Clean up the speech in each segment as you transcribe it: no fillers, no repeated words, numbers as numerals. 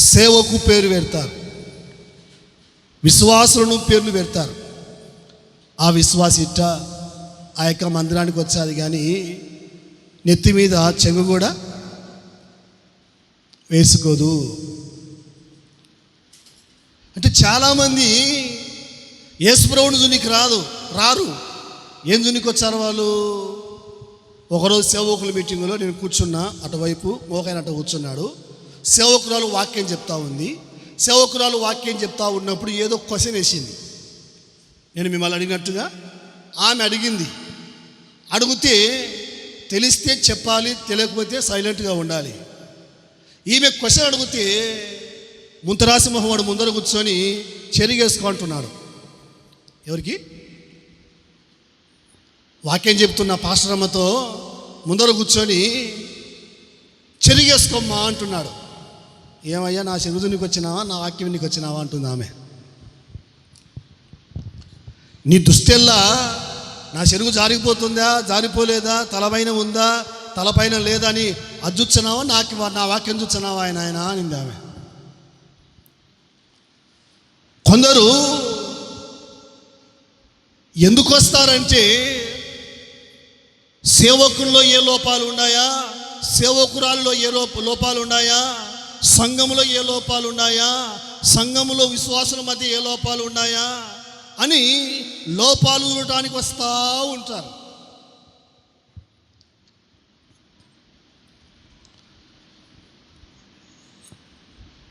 సేవకు పేరు పెడతారు, విశ్వాసులను పేర్లు పెడతారు. ఆ విశ్వాసి ఇట్ట ఆ యొక్క మందిరానికి వచ్చాది, కానీ నెత్తి మీద చెంగు కూడా వేసుకోదు. అంటే చాలామంది యేసుప్రభుని జునికి రారు. ఏం జునికి వచ్చారు వాళ్ళు? ఒకరోజు సేవకుల మీటింగులో నేను కూర్చున్నా, అటువైపు మోకైన అటు కూర్చున్నాడు. సేవకురాలు వాక్యం చెప్తా ఉంది. సేవకురాలు వాక్యం చెప్తా ఉన్నప్పుడు ఏదో క్వశ్చన్ వేసింది. నేను మిమ్మల్ని అడిగినట్టుగా ఆమె అడిగింది. అడిగితే తెలిస్తే చెప్పాలి, తెలియకపోతే సైలెంట్గా ఉండాలి. ఈమె క్వశ్చన్ అడిగితే ముంతరాసి మొహమ్మడు ముందర కూర్చొని చెరిగేసుకుంటున్నాడు. ఎవరికి? వాక్యం చెప్తున్న పాస్టర్ అమ్మతో ముందర కూర్చొని చెరిగేసుకోమ్మా అంటున్నాడు. ఏమయ్యా, నా చెరువు నీకు వచ్చినావా, నా వాక్యం నీకు వచ్చినావా అంటుంది ఆమె. నీ దుస్తెల్లా నా చెరుగు జారిపోతుందా, జారిపోలేదా, తలపైన ఉందా, తలపైన లేదా అని అజ్జుచ్చనావా, నా వాక్యం చూస్తున్నావా ఆయన అనింది ఆమె. కొందరు ఎందుకు వస్తారంటే సేవకుల్లో ఏ లోపాలు ఉన్నాయా, సేవకురాల్లో ఏ లోపాలు ఉన్నాయా, సంఘములో ఏ లోపాలు ఉన్నాయా, సంఘములో విశ్వాసుల మధ్య ఏ లోపాలు ఉన్నాయా అని లోపాలు చూడటానికి వస్తూ ఉంటారు.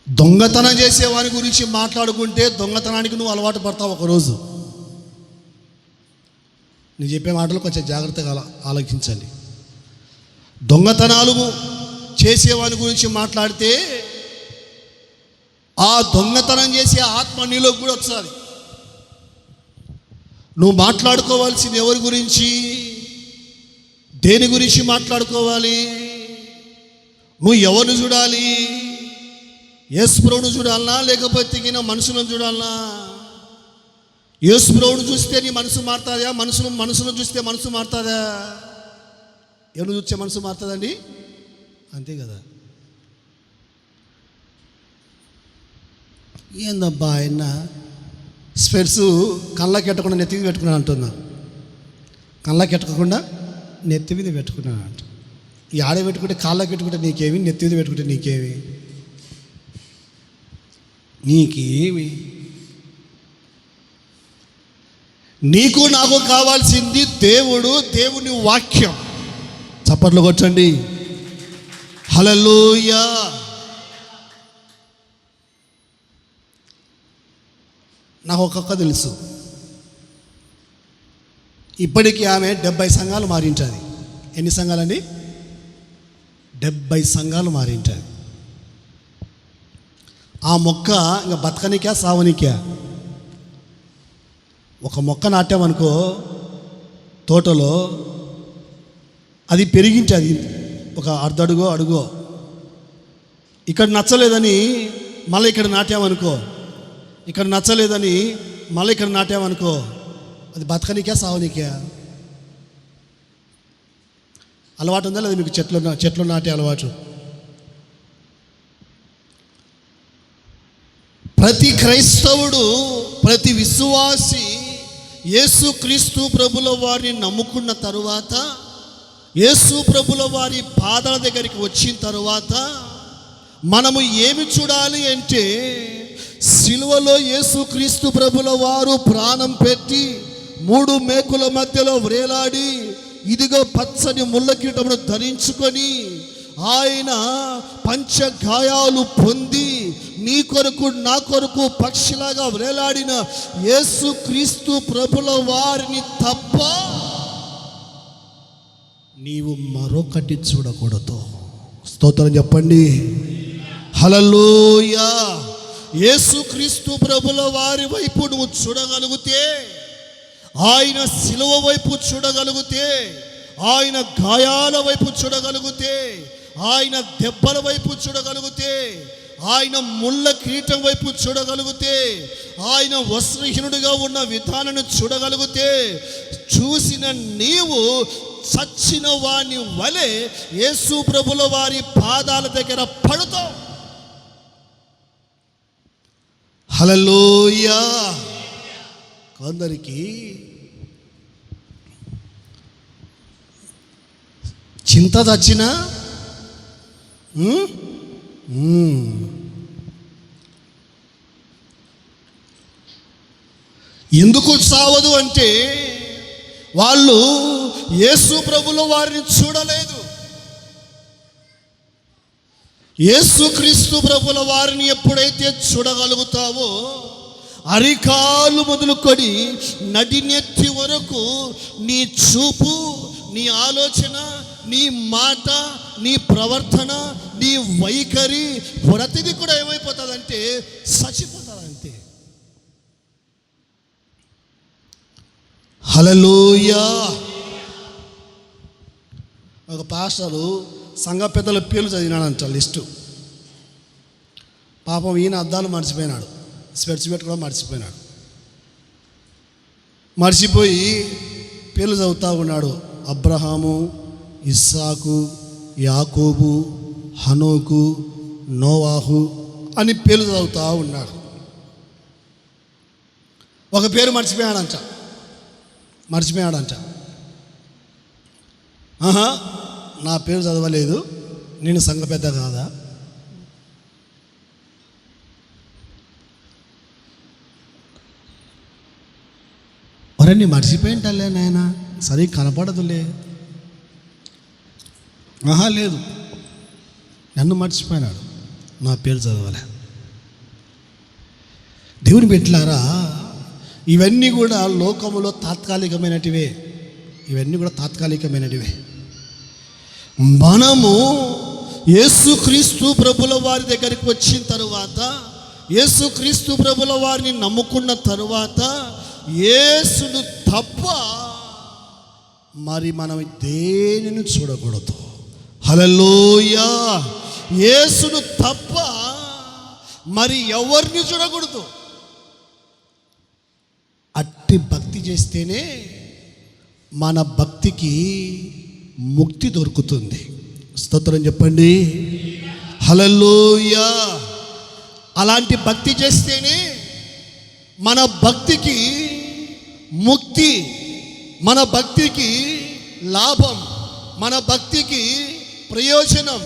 దొంగతనం చేసేవాని గురించి మాట్లాడుకుంటే దొంగతనానికి నువ్వు అలవాటు పడతావు ఒకరోజు. నేను చెప్పే మాటలు కొంచెం జాగ్రత్తగా ఆలోచించండి. దొంగతనాలు చేసేవాని గురించి మాట్లాడితే ఆ దొంగతనం చేసే ఆత్మ నీలోకి కూడా వస్తుంది. నువ్వు మాట్లాడుకోవాల్సింది ఎవరి గురించి, దేని గురించి మాట్లాడుకోవాలి? నువ్వు ఎవరిని చూడాలి? యేసుప్రభుని చూడాలనా, లేకపోతే మనుషులను చూడాలనా? యేసుప్రభుని చూస్తే నీ మనసు మారుతుందా? మనుషులను చూస్తే మనసు మారుతుందా? ఎవరు చూస్తే మనసు మారుతుందండి? అంతే కదా. ఏందబ్బా ఆయన స్పెట్స్ కళ్ళకి ఎట్టకుండా నెత్తి మీద పెట్టుకున్నాను అంటున్నా. కళ్ళకి ఎట్టకుండా నెత్తి మీద పెట్టుకున్నాను అంట. ఈ ఆడ పెట్టుకుంటే కాళ్ళకి పెట్టుకుంటే నీకేమి, నెత్తి మీద పెట్టుకుంటే నీకేమి? నీకు నాకు కావాల్సింది దేవుని వాక్యం. చప్పట్లు కొట్టండి, హల్లెలూయా. నాకు ఒక్కొక్క తెలుసు, ఇప్పటికీ ఆమె 70 సంఘాలు మారింటుంది. ఎన్ని సంఘాలండి? 70 సంఘాలు మారింటుంది. ఆ మొక్క ఇంకా బతకనికా సావనికా? ఒక మొక్క నాటామనుకో తోటలో, అది పెరిగింటే అది ఒక అడుగో ఇక్కడ నచ్చలేదని మళ్ళీ ఇక్కడ నాటామనుకో, ఇక్కడ నచ్చలేదని మళ్ళీ ఇక్కడ నాటామనుకో, అది బతకనికా సావనికా? అలవాటు ఉందా లేదా మీకు చెట్లు నాటే అలవాటు? ప్రతి క్రైస్తవుడు, ప్రతి విశ్వాసి యేసుక్రీస్తు ప్రభుల వారిని నమ్ముకున్న తరువాత, యేసు ప్రభుల వారి పాదాల దగ్గరికి వచ్చిన తరువాత మనము ఏమి చూడాలి అంటే, సిలువలో యేసుక్రీస్తు ప్రభుల వారు ప్రాణం పెట్టి 3 మేకుల మధ్యలో వ్రేలాడి, ఇదిగో పచ్చని ముళ్ళ కిరీటమును ధరించుకొని ఆయన పంచగాయాలు పొంది నీ కొరకు నా కొరకు పక్షిలాగా వ్రేలాడిన యేసుక్రీస్తు ప్రభుల వారిని తప్ప నీవు మరొకటి చూడకూడదు. స్తోత్రం చెప్పండి, హల్లెలూయా. యేసుక్రీస్తు ప్రభుల వారి వైపు నువ్వు చూడగలిగితే, ఆయన శిలువ వైపు చూడగలిగితే, ఆయన గాయాల వైపు చూడగలిగితే, ఆయన దెబ్బల వైపు చూడగలిగితే, ఆయన ముళ్ళ కిరీటం వైపు చూడగలిగితే, ఆయన వస్త్రహీనుడిగా ఉన్న విధానాన్ని చూడగలిగితే, చూసిన నీవు చచ్చిన వాని వలె యేసు ప్రభుల వారి పాదాల దగ్గర పడుతావు. హల్లెలూయా. కొందరికి చింత చచ్చినా ఎందుకు చావదు అంటే వాళ్ళు యేసు ప్రభుల వారిని చూడలేదు. యేసుక్రీస్తు ప్రభుల వారిని ఎప్పుడైతే చూడగలుగుతావో అరికాలు మొదలుకొని నడినెత్తి వరకు నీ చూపు, నీ ఆలోచన, నీ మాట, నీ ప్రవర్తన, నీ వైఖరి ప్రతిదీ కూడా ఏమైపోతుందంటే చచ్చిపోతుంది అంతే. హల్లెలూయా. ఒక పాస్టరు సంఘ పెద్దల పేర్లు చదివినాడంట లిస్టు. పాపం ఈయన అద్దాలు మర్చిపోయినాడు, స్పెట్స్ పెట్టుకోవడం మర్చిపోయినాడు. మర్చిపోయి పేర్లు చదువుతూ ఉన్నాడు. అబ్రహాము, ఇస్సాకు, యాకోబు, హనోకు, నోవాహు అని పేర్లు చదువుతూ ఉన్నాడు. ఒక పేరు మర్చిపోయాడంట. నా పేరు చదవలేదు, నేను సంఘ పెద్ద కాదా? ఒరే నీ మర్చిపోయింటలే నాయన, సరే కనపడదులే. లేదు, నన్ను మర్చిపోయినాడు, నా పేరు చదవలే. దేవుని బిడ్డలారా, ఇవన్నీ కూడా లోకములో తాత్కాలికమైనటివే. మనము యేసుక్రీస్తు ప్రభుల వారి దగ్గరికి వచ్చిన తరువాత, యేసుక్రీస్తు ప్రభుల వారిని నమ్ముకున్న తరువాత యేసును తప్ప మరి మనం దేనిని చూడకూడదు. హల్లెలూయా. యేసును తప్ప మరి ఎవరిని చూడకూడదు. అట్టి భక్తి చేస్తేనే మన భక్తికి ముక్తి దొరుకుతుంది. స్తోత్రం చెప్పండి. హల్లెలూయా. అలాంటి భక్తి చేస్తేనే మన భక్తికి ముక్తి, మన భక్తికి లాభం, మన భక్తికి ప్రయోజనం,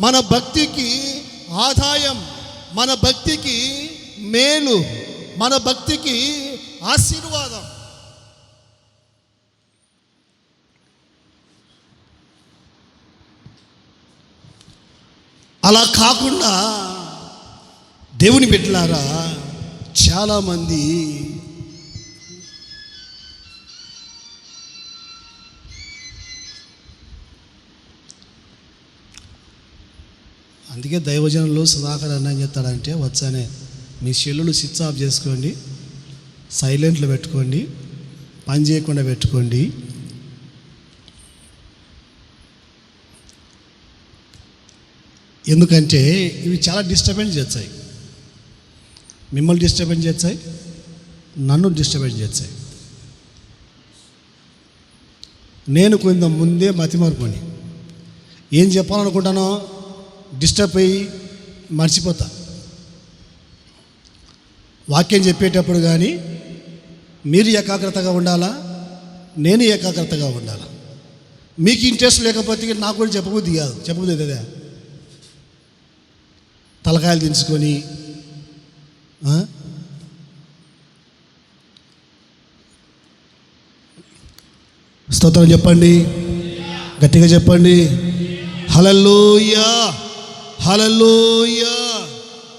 మన భక్తికి ఆదాయం, మన భక్తికి మేలు, మన భక్తికి ఆశీర్వాదం. అలా కాకుండా దేవుని బిడ్డలారా, చాలామంది అందుకే దైవజనులు సుధాకర్ అన్న ఏం చెప్తాడంటే, వచ్చానే మీ సెల్లులు స్విచ్ ఆఫ్ చేసుకోండి, సైలెంట్లో పెట్టుకోండి, పని చేయకుండా పెట్టుకోండి. ఎందుకంటే ఇవి చాలా డిస్టర్బెన్స్ చేస్తాయి. మిమ్మల్ని డిస్టర్బెన్స్ చేస్తాయి, నన్ను డిస్టర్బెన్స్ చేస్తాయి. నేను కొంత ముందే మతిమరుపుని ఏం చెప్పాలనుకుంటానో డిస్టర్బ్ అయ్యి మర్చిపోతా. వాక్యం చెప్పేటప్పుడు కానీ మీరు ఏకాగ్రతగా ఉండాలా, నేను ఏకాగ్రతగా ఉండాలా. మీకు ఇంట్రెస్ట్ లేకపోతే నాకు కూడా చెప్పబుద్ధి అదే తలకాయలు దించుకొని స్తోత్రం చెప్పండి, గట్టిగా చెప్పండి. హల్లెలూయా. హల్లెలూయా.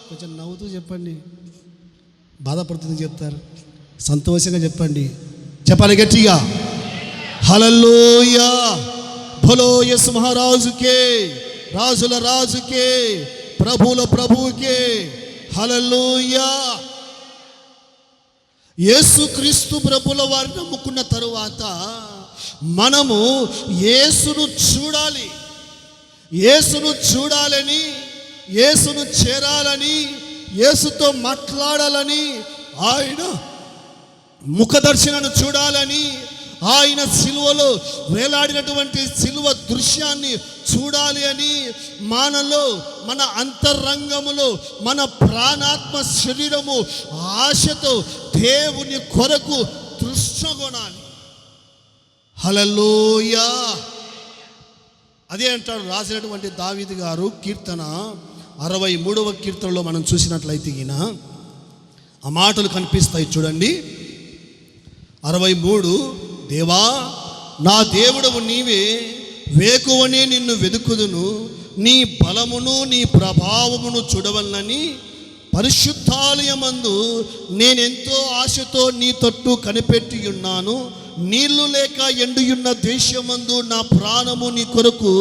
కొంచెం నవ్వుతూ చెప్పండి, బాధపడుతుంది చెప్తారు, సంతోషంగా చెప్పండి, చెప్పాలి గట్టిగా. హల్లెలూయా. భలో యేసు మహారాజుకే, రాజుల రాజుకే, ప్రభుల ప్రభువుకే. హల్లెలూయా. యేసుక్రీస్తు ప్రభుల వారిని నమ్ముకున్న తరువాత మనము యేసును చూడాలి. యేసును చూడాలని, యేసును చేరాలని, యేసుతో మాట్లాడాలని, ఆయన ముఖదర్శనను చూడాలని, ఆయన సిలువలో వేలాడినటువంటి సిలువ దృశ్యాన్ని చూడాలి అని మనలో, మన అంతరంగములో, మన ప్రాణాత్మ శరీరము ఆశతో దేవుని కొరకు తృష్ణగొనాలి. హల్లెలూయా. అదే అంటాడు రాసినటువంటి దావీదు గారు కీర్తన 63వ కీర్తనలో మనం చూసినట్లయితే ఆ మాటలు కనిపిస్తాయి చూడండి. 63, దేవా నా దేవుడవు నీవే, వేకువనే నిన్ను వెదుకుదును, నీ బలమును నీ ప్రభావమును చూడవలనని పరిశుద్ధాలయమందు నేనెంతో ఆశతో నీ తట్టు కనిపెట్టి ఉన్నాను. నీళ్లు లేక ఎండియున్న దేశమందు నా ప్రాణము నీ కొరకు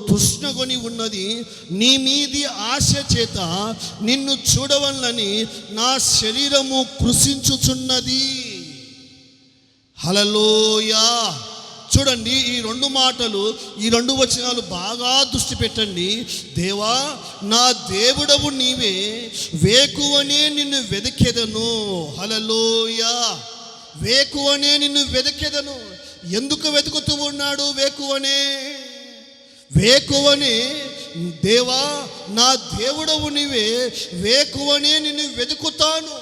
తృష్ణగొని ఉన్నది. నీ మీది ఆశ చేత నిన్ను చూడవలనని నా శరీరము కృషించుచున్నది. హల్లెలూయా. చూడండి, ఈ 2 మాటలు, ఈ 2 వచనాలు బాగా దృష్టి పెట్టండి. దేవా నా దేవుడవు నీవే, వేకువనే నిన్ను వెదకెదను. హల్లెలూయా. వేకువనే నిన్ను వెదకెదను. ఎందుకు వెతుకుతూ ఉన్నాడు వేకువనే? వేకువనే, దేవా నా దేవుడవు నీవే, వేకువనే నిన్ను వెతుకుతాను.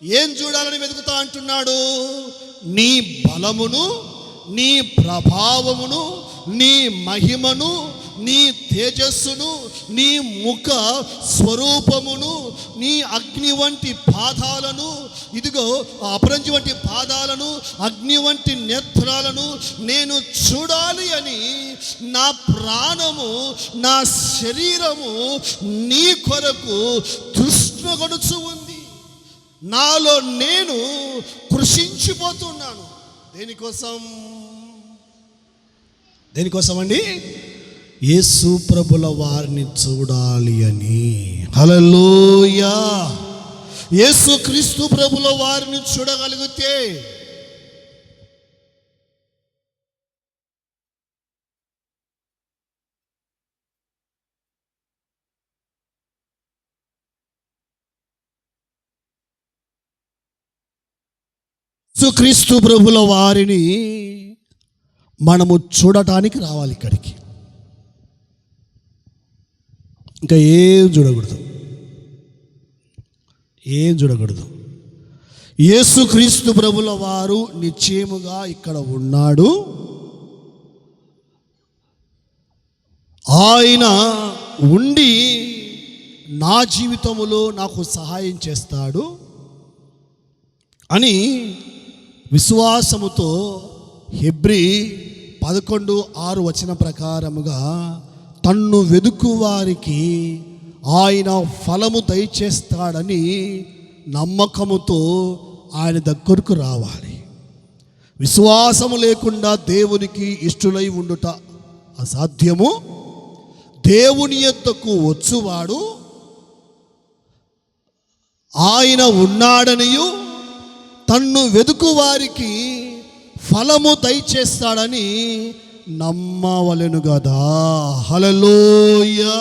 ఏం చూడాలని వెతుకుతా అంటున్నాడు? నీ బలమును, నీ ప్రభావమును, నీ మహిమను, నీ తేజస్సును, నీ ముఖ స్వరూపమును, నీ అగ్ని వంటి పాదాలను, ఇదిగో అపరంజి వంటి పాదాలను, అగ్ని వంటి నేత్రాలను నేను చూడాలి అని నా ప్రాణము, నా శరీరము నీ కొరకు తృష్ణగొనుచు ఉంది. నాలో నేను కృషించిపోతున్నాను. దేనికోసం అండి? యేసు ప్రభుల వారిని చూడాలి అని. హల్లెలూయా. యేసు క్రీస్తు ప్రభుల వారిని చూడగలిగితే యేసుక్రీస్తు ప్రభుల వారిని మనము చూడటానికి రావాలి ఇక్కడికి. ఇంకా ఏం చూడకూడదు. యేసుక్రీస్తు ప్రభుల వారు నిశ్చయముగా ఇక్కడ ఉన్నాడు. ఆయన ఉండి నా జీవితంలో నాకు సహాయం చేస్తాడు అని విశ్వాసముతో హెబ్రీ 11:6 వచన ప్రకారముగా తన్ను వెదుకు వారికి ఆయన ఫలము దయచేస్తాడని నమ్మకముతో ఆయన దగ్గరకు రావాలి. విశ్వాసము లేకుండా దేవునికి ఇష్టులై ఉండుట అసాధ్యము. దేవుని యొద్దకు వచ్చువాడు ఆయన ఉన్నాడనియు తన్ను వెదుకు వారికి ఫలము దయచేస్తాడని నమ్మవలెను కదా. హల్లెలూయా.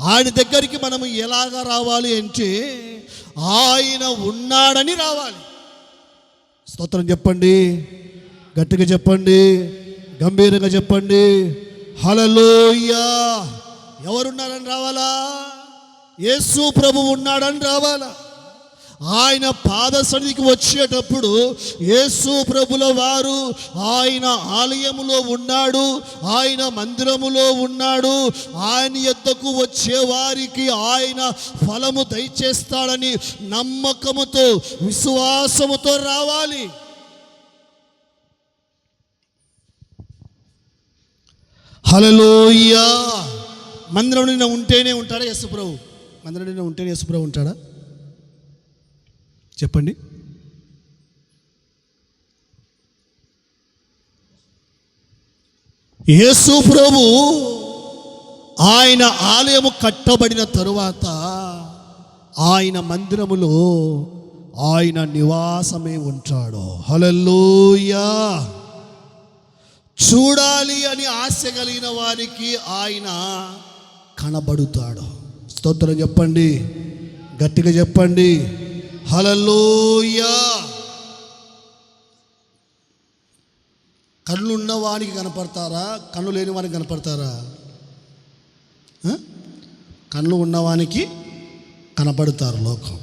ఆయన దగ్గరికి మనము ఎలాగా రావాలి అంటే ఆయన ఉన్నాడని రావాలి. స్తోత్రం చెప్పండి, గట్టిగా చెప్పండి, గంభీరంగా చెప్పండి. హల్లెలూయా. ఎవరున్నారని రావాలా? యేసు ప్రభు ఉన్నాడని రావాలా? ఆయన పాద సన్నిధికి వచ్చేటప్పుడు యేసు ప్రభుల వారు ఆయన ఆలయములో ఉన్నాడు, ఆయన మందిరములో ఉన్నాడు. ఆయన యొద్దకు వచ్చే వారికి ఆయన ఫలము దయచేస్తాడని నమ్మకముతో, విశ్వాసముతో రావాలి. హల్లెలూయా. మందిరం నిన్న ఉంటేనే ఉంటాడా యేసుప్రభు? మందిరం నిన్న ఉంటేనే యేసుప్రభు ఉంటాడా? చెప్పండి. యేసు ప్రభు ఆయన ఆలయము కట్టబడిన తరువాత ఆయన మందిరములో ఆయన నివాసమే ఉంటాడు. హల్లెలూయా. చూడాలి అని ఆశ కలిగిన వారికి ఆయన కనబడుతాడు. స్తోత్రం చెప్పండి, గట్టిగా చెప్పండి. హల్లెలూయా. కళ్ళు ఉన్నవానికి కనపడతారా, కళ్ళు లేని వానికి కనపడతారా? కళ్ళు ఉన్నవానికి కనపడతారు లోకం.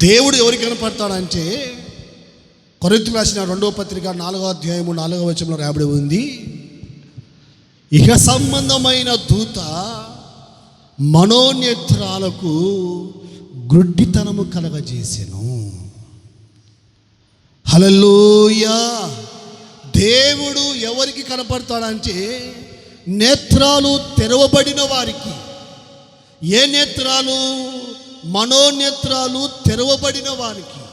దేవుడు ఎవరికి కనపడతాడంటే కొరింథీయులకు రాసిన 2వ పత్రిక 4వ అధ్యాయము 4వ వచనంలో రాయబడి ఉంది, ఇహ సంబంధమైన దూత మనోనేత్రాలకు గ్రుడ్డితనము కలగజేసెను. హల్లెలూయా. దేవుడు ఎవరికి కనపడతాడంటే నేత్రాలు తెరవబడిన వారికి. ఏ నేత్రాలు? మనోనేత్రాలు తెరవబడిన వారికి.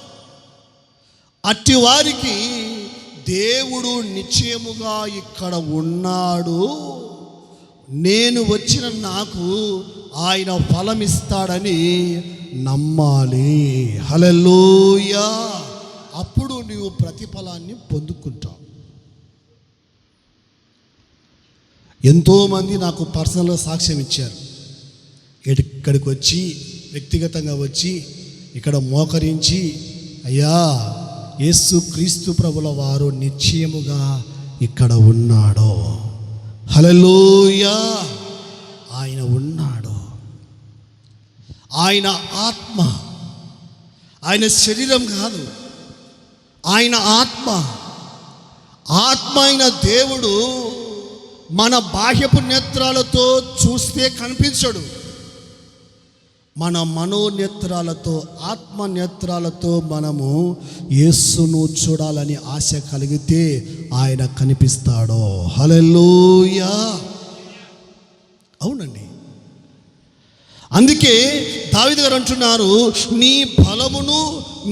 అట్టి వారికి దేవుడు నిశ్చయముగా ఇక్కడ ఉన్నాడు, నేను వచ్చిన నాకు ఆయన ఫలమిస్తాడని నమ్మాలి. హల్లెలూయా. అప్పుడు నీవు ప్రతిఫలాన్ని పొందుకుంటావు. ఎంతోమంది నాకు పర్సనల్గా సాక్ష్యం ఇచ్చారు. ఇక్కడికి వచ్చి వ్యక్తిగతంగా వచ్చి ఇక్కడ మోకరించి, అయ్యా యేసు క్రీస్తు ప్రభుల వారు నిశ్చయముగా ఇక్కడ ఉన్నాడు. హల్లెలూయా. ఆయన ఉన్నాడు. ఆయన ఆత్మ, ఆయన శరీరం కాదు, ఆయన ఆత్మ. ఆత్మ అయిన దేవుడు మన బాహ్యపు నేత్రాలతో చూస్తే కనిపించడు. మన మనోనేత్రాలతో, ఆత్మ నేత్రాలతో మనము యేసును చూడాలని ఆశ కలిగితే ఆయన కనిపిస్తాడు. హల్లెలూయా. అవునండి. అందుకే దావీదు గారు అంటున్నారు, నీ బలమును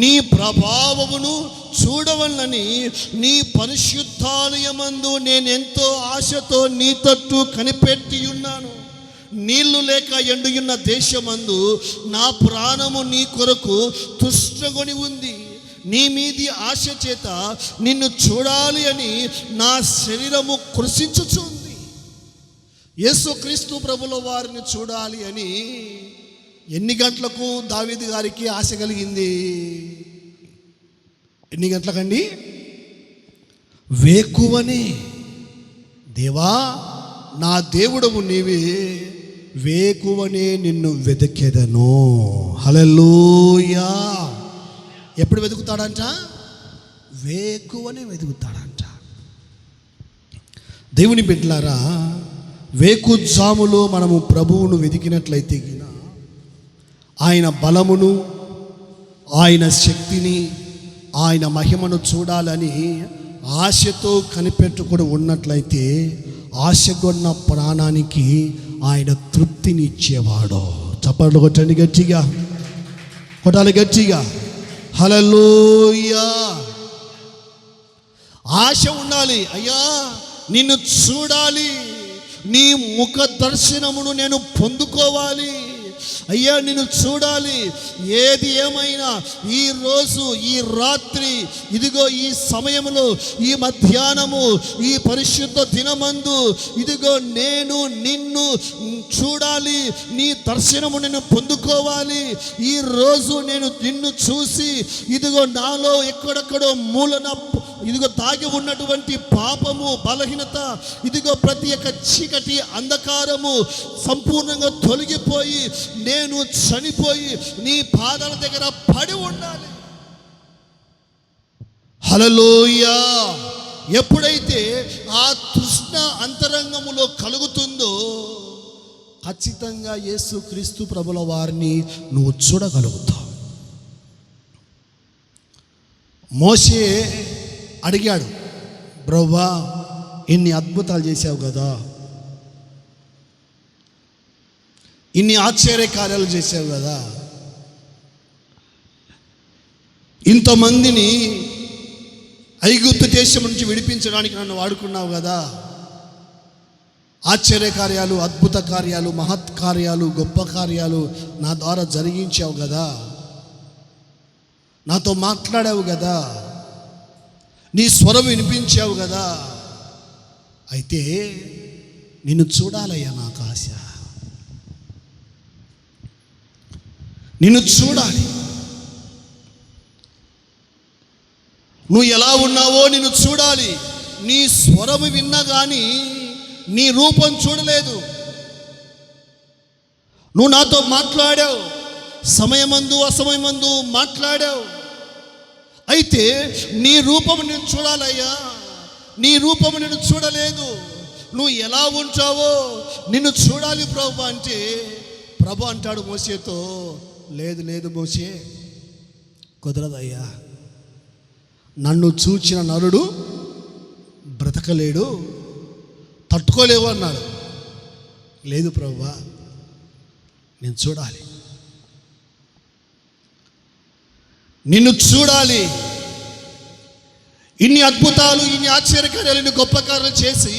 నీ ప్రభావమును చూడవలనని నీ పరిశుద్ధాలయమందు నేనెంతో ఆశతో నీ తట్టు కనిపెట్టి ఉన్నాను. నీళ్లు లేక ఎండుయున్న దేశమందు నా ప్రాణము నీ కొరకు తుష్టగొని ఉంది. నీ మీది ఆశ చేత నిన్ను చూడాలి అని నా శరీరము కృషించుచుంది. యేసుక్రీస్తు ప్రభుల వారిని చూడాలి అని ఎన్ని గంటలకు దావీదు గారికి ఆశ కలిగింది? ఎన్ని గంటలకండి? వేకువనే. దేవా నా దేవుడవు నీవే, వేకువనే నిన్ను వెతికెదను. హల్లెలూయా. ఎప్పుడు వెతుకుతాడంట? వేకువనే వెతుకుతాడంట. దేవుని బిడ్డలారా, వేకుజాములో మనము ప్రభువును వెతికినట్లయితే ఆయన బలమును, ఆయన శక్తిని, ఆయన మహిమను చూడాలని ఆశతో కనిపెట్టుకుని ఉన్నట్లయితే ఆశగొన్న ప్రాణానికి ఆయన తృప్తిని ఇచ్చేవాడు. చప్పట్లు కొట్టండి గట్టిగా, కొట్టాలి గట్టిగా. హల్లెలూయా. ఆశ ఉండాలి. అయ్యా నిన్ను చూడాలి, నీ ముఖ దర్శనమును నేను పొందుకోవాలి. అయ్యా నిన్ను చూడాలి. ఏది ఏమైనా ఈ రోజు, ఈ రాత్రి, ఇదిగో ఈ సమయంలో, ఈ మధ్యాహ్నము, ఈ పరిశుద్ధ దినమందు ఇదిగో నేను నిన్ను చూడాలి, నీ దర్శనము నేను పొందుకోవాలి. ఈ రోజు నేను నిన్ను చూసి ఇదిగో నాలో ఎక్కడెక్కడో మూలన ఇదిగో దాగి ఉన్నటువంటి పాపము, బలహీనత, ఇదిగో ప్రతి ఒక్క చీకటి, అంధకారము సంపూర్ణంగా తొలగిపోయి నేను చనిపోయి నీ పాదాల దగ్గర పడి ఉండాలి. హల్లెలూయా. ఎప్పుడైతే ఆ తృష్ణ అంతరంగములో కలుగుతుందో ఖచ్చితంగా యేసుక్రీస్తు ప్రభుల వారిని నువ్వు చూడగలుగుతావు. మోషే అడిగాడు, ప్రభువా ఇన్ని అద్భుతాలు చేశావు కదా, ఇన్ని ఆశ్చర్య కార్యాలు చేశావు కదా, ఇంతమందిని ఐగుప్తు దేశం నుంచి విడిపించడానికి నన్ను వాడుకున్నావు కదా, ఆశ్చర్య కార్యాలు, అద్భుత కార్యాలు, మహత్ కార్యాలు, గొప్ప కార్యాలు నా ద్వారా జరిగించావు కదా, నాతో మాట్లాడావు కదా, నీ స్వరం వినిపించావు కదా, అయితే నిన్ను చూడాలయ్యా, నాకు ఆశ, నిన్ను చూడాలి. నువ్వు ఎలా ఉన్నావో నిన్ను చూడాలి. నీ స్వరము విన్నా కానీ నీ రూపం చూడలేదు. నువ్వు నాతో మాట్లాడావు, సమయమందు అసమయమందు మాట్లాడావు. అయితే నీ రూపము నేను చూడాలయ్యా, నీ రూపము నేను చూడలేదు. నువ్వు ఎలా ఉంటావో నిన్ను చూడాలి ప్రభు అంటే, ప్రభు అంటాడు మోషేతో, లేదు లేదు మోషే, కుదరదయ్యా, నన్ను చూచిన నరుడు బ్రతకలేడు, తట్టుకోలేవు అన్నాడు. లేదు ప్రభువా, నేను చూడాలి, నిన్ను చూడాలి. ఇన్ని అద్భుతాలు, ఇన్ని ఆశ్చర్యకార్యాలు, ఇన్ని గొప్ప కార్యాలు చేసి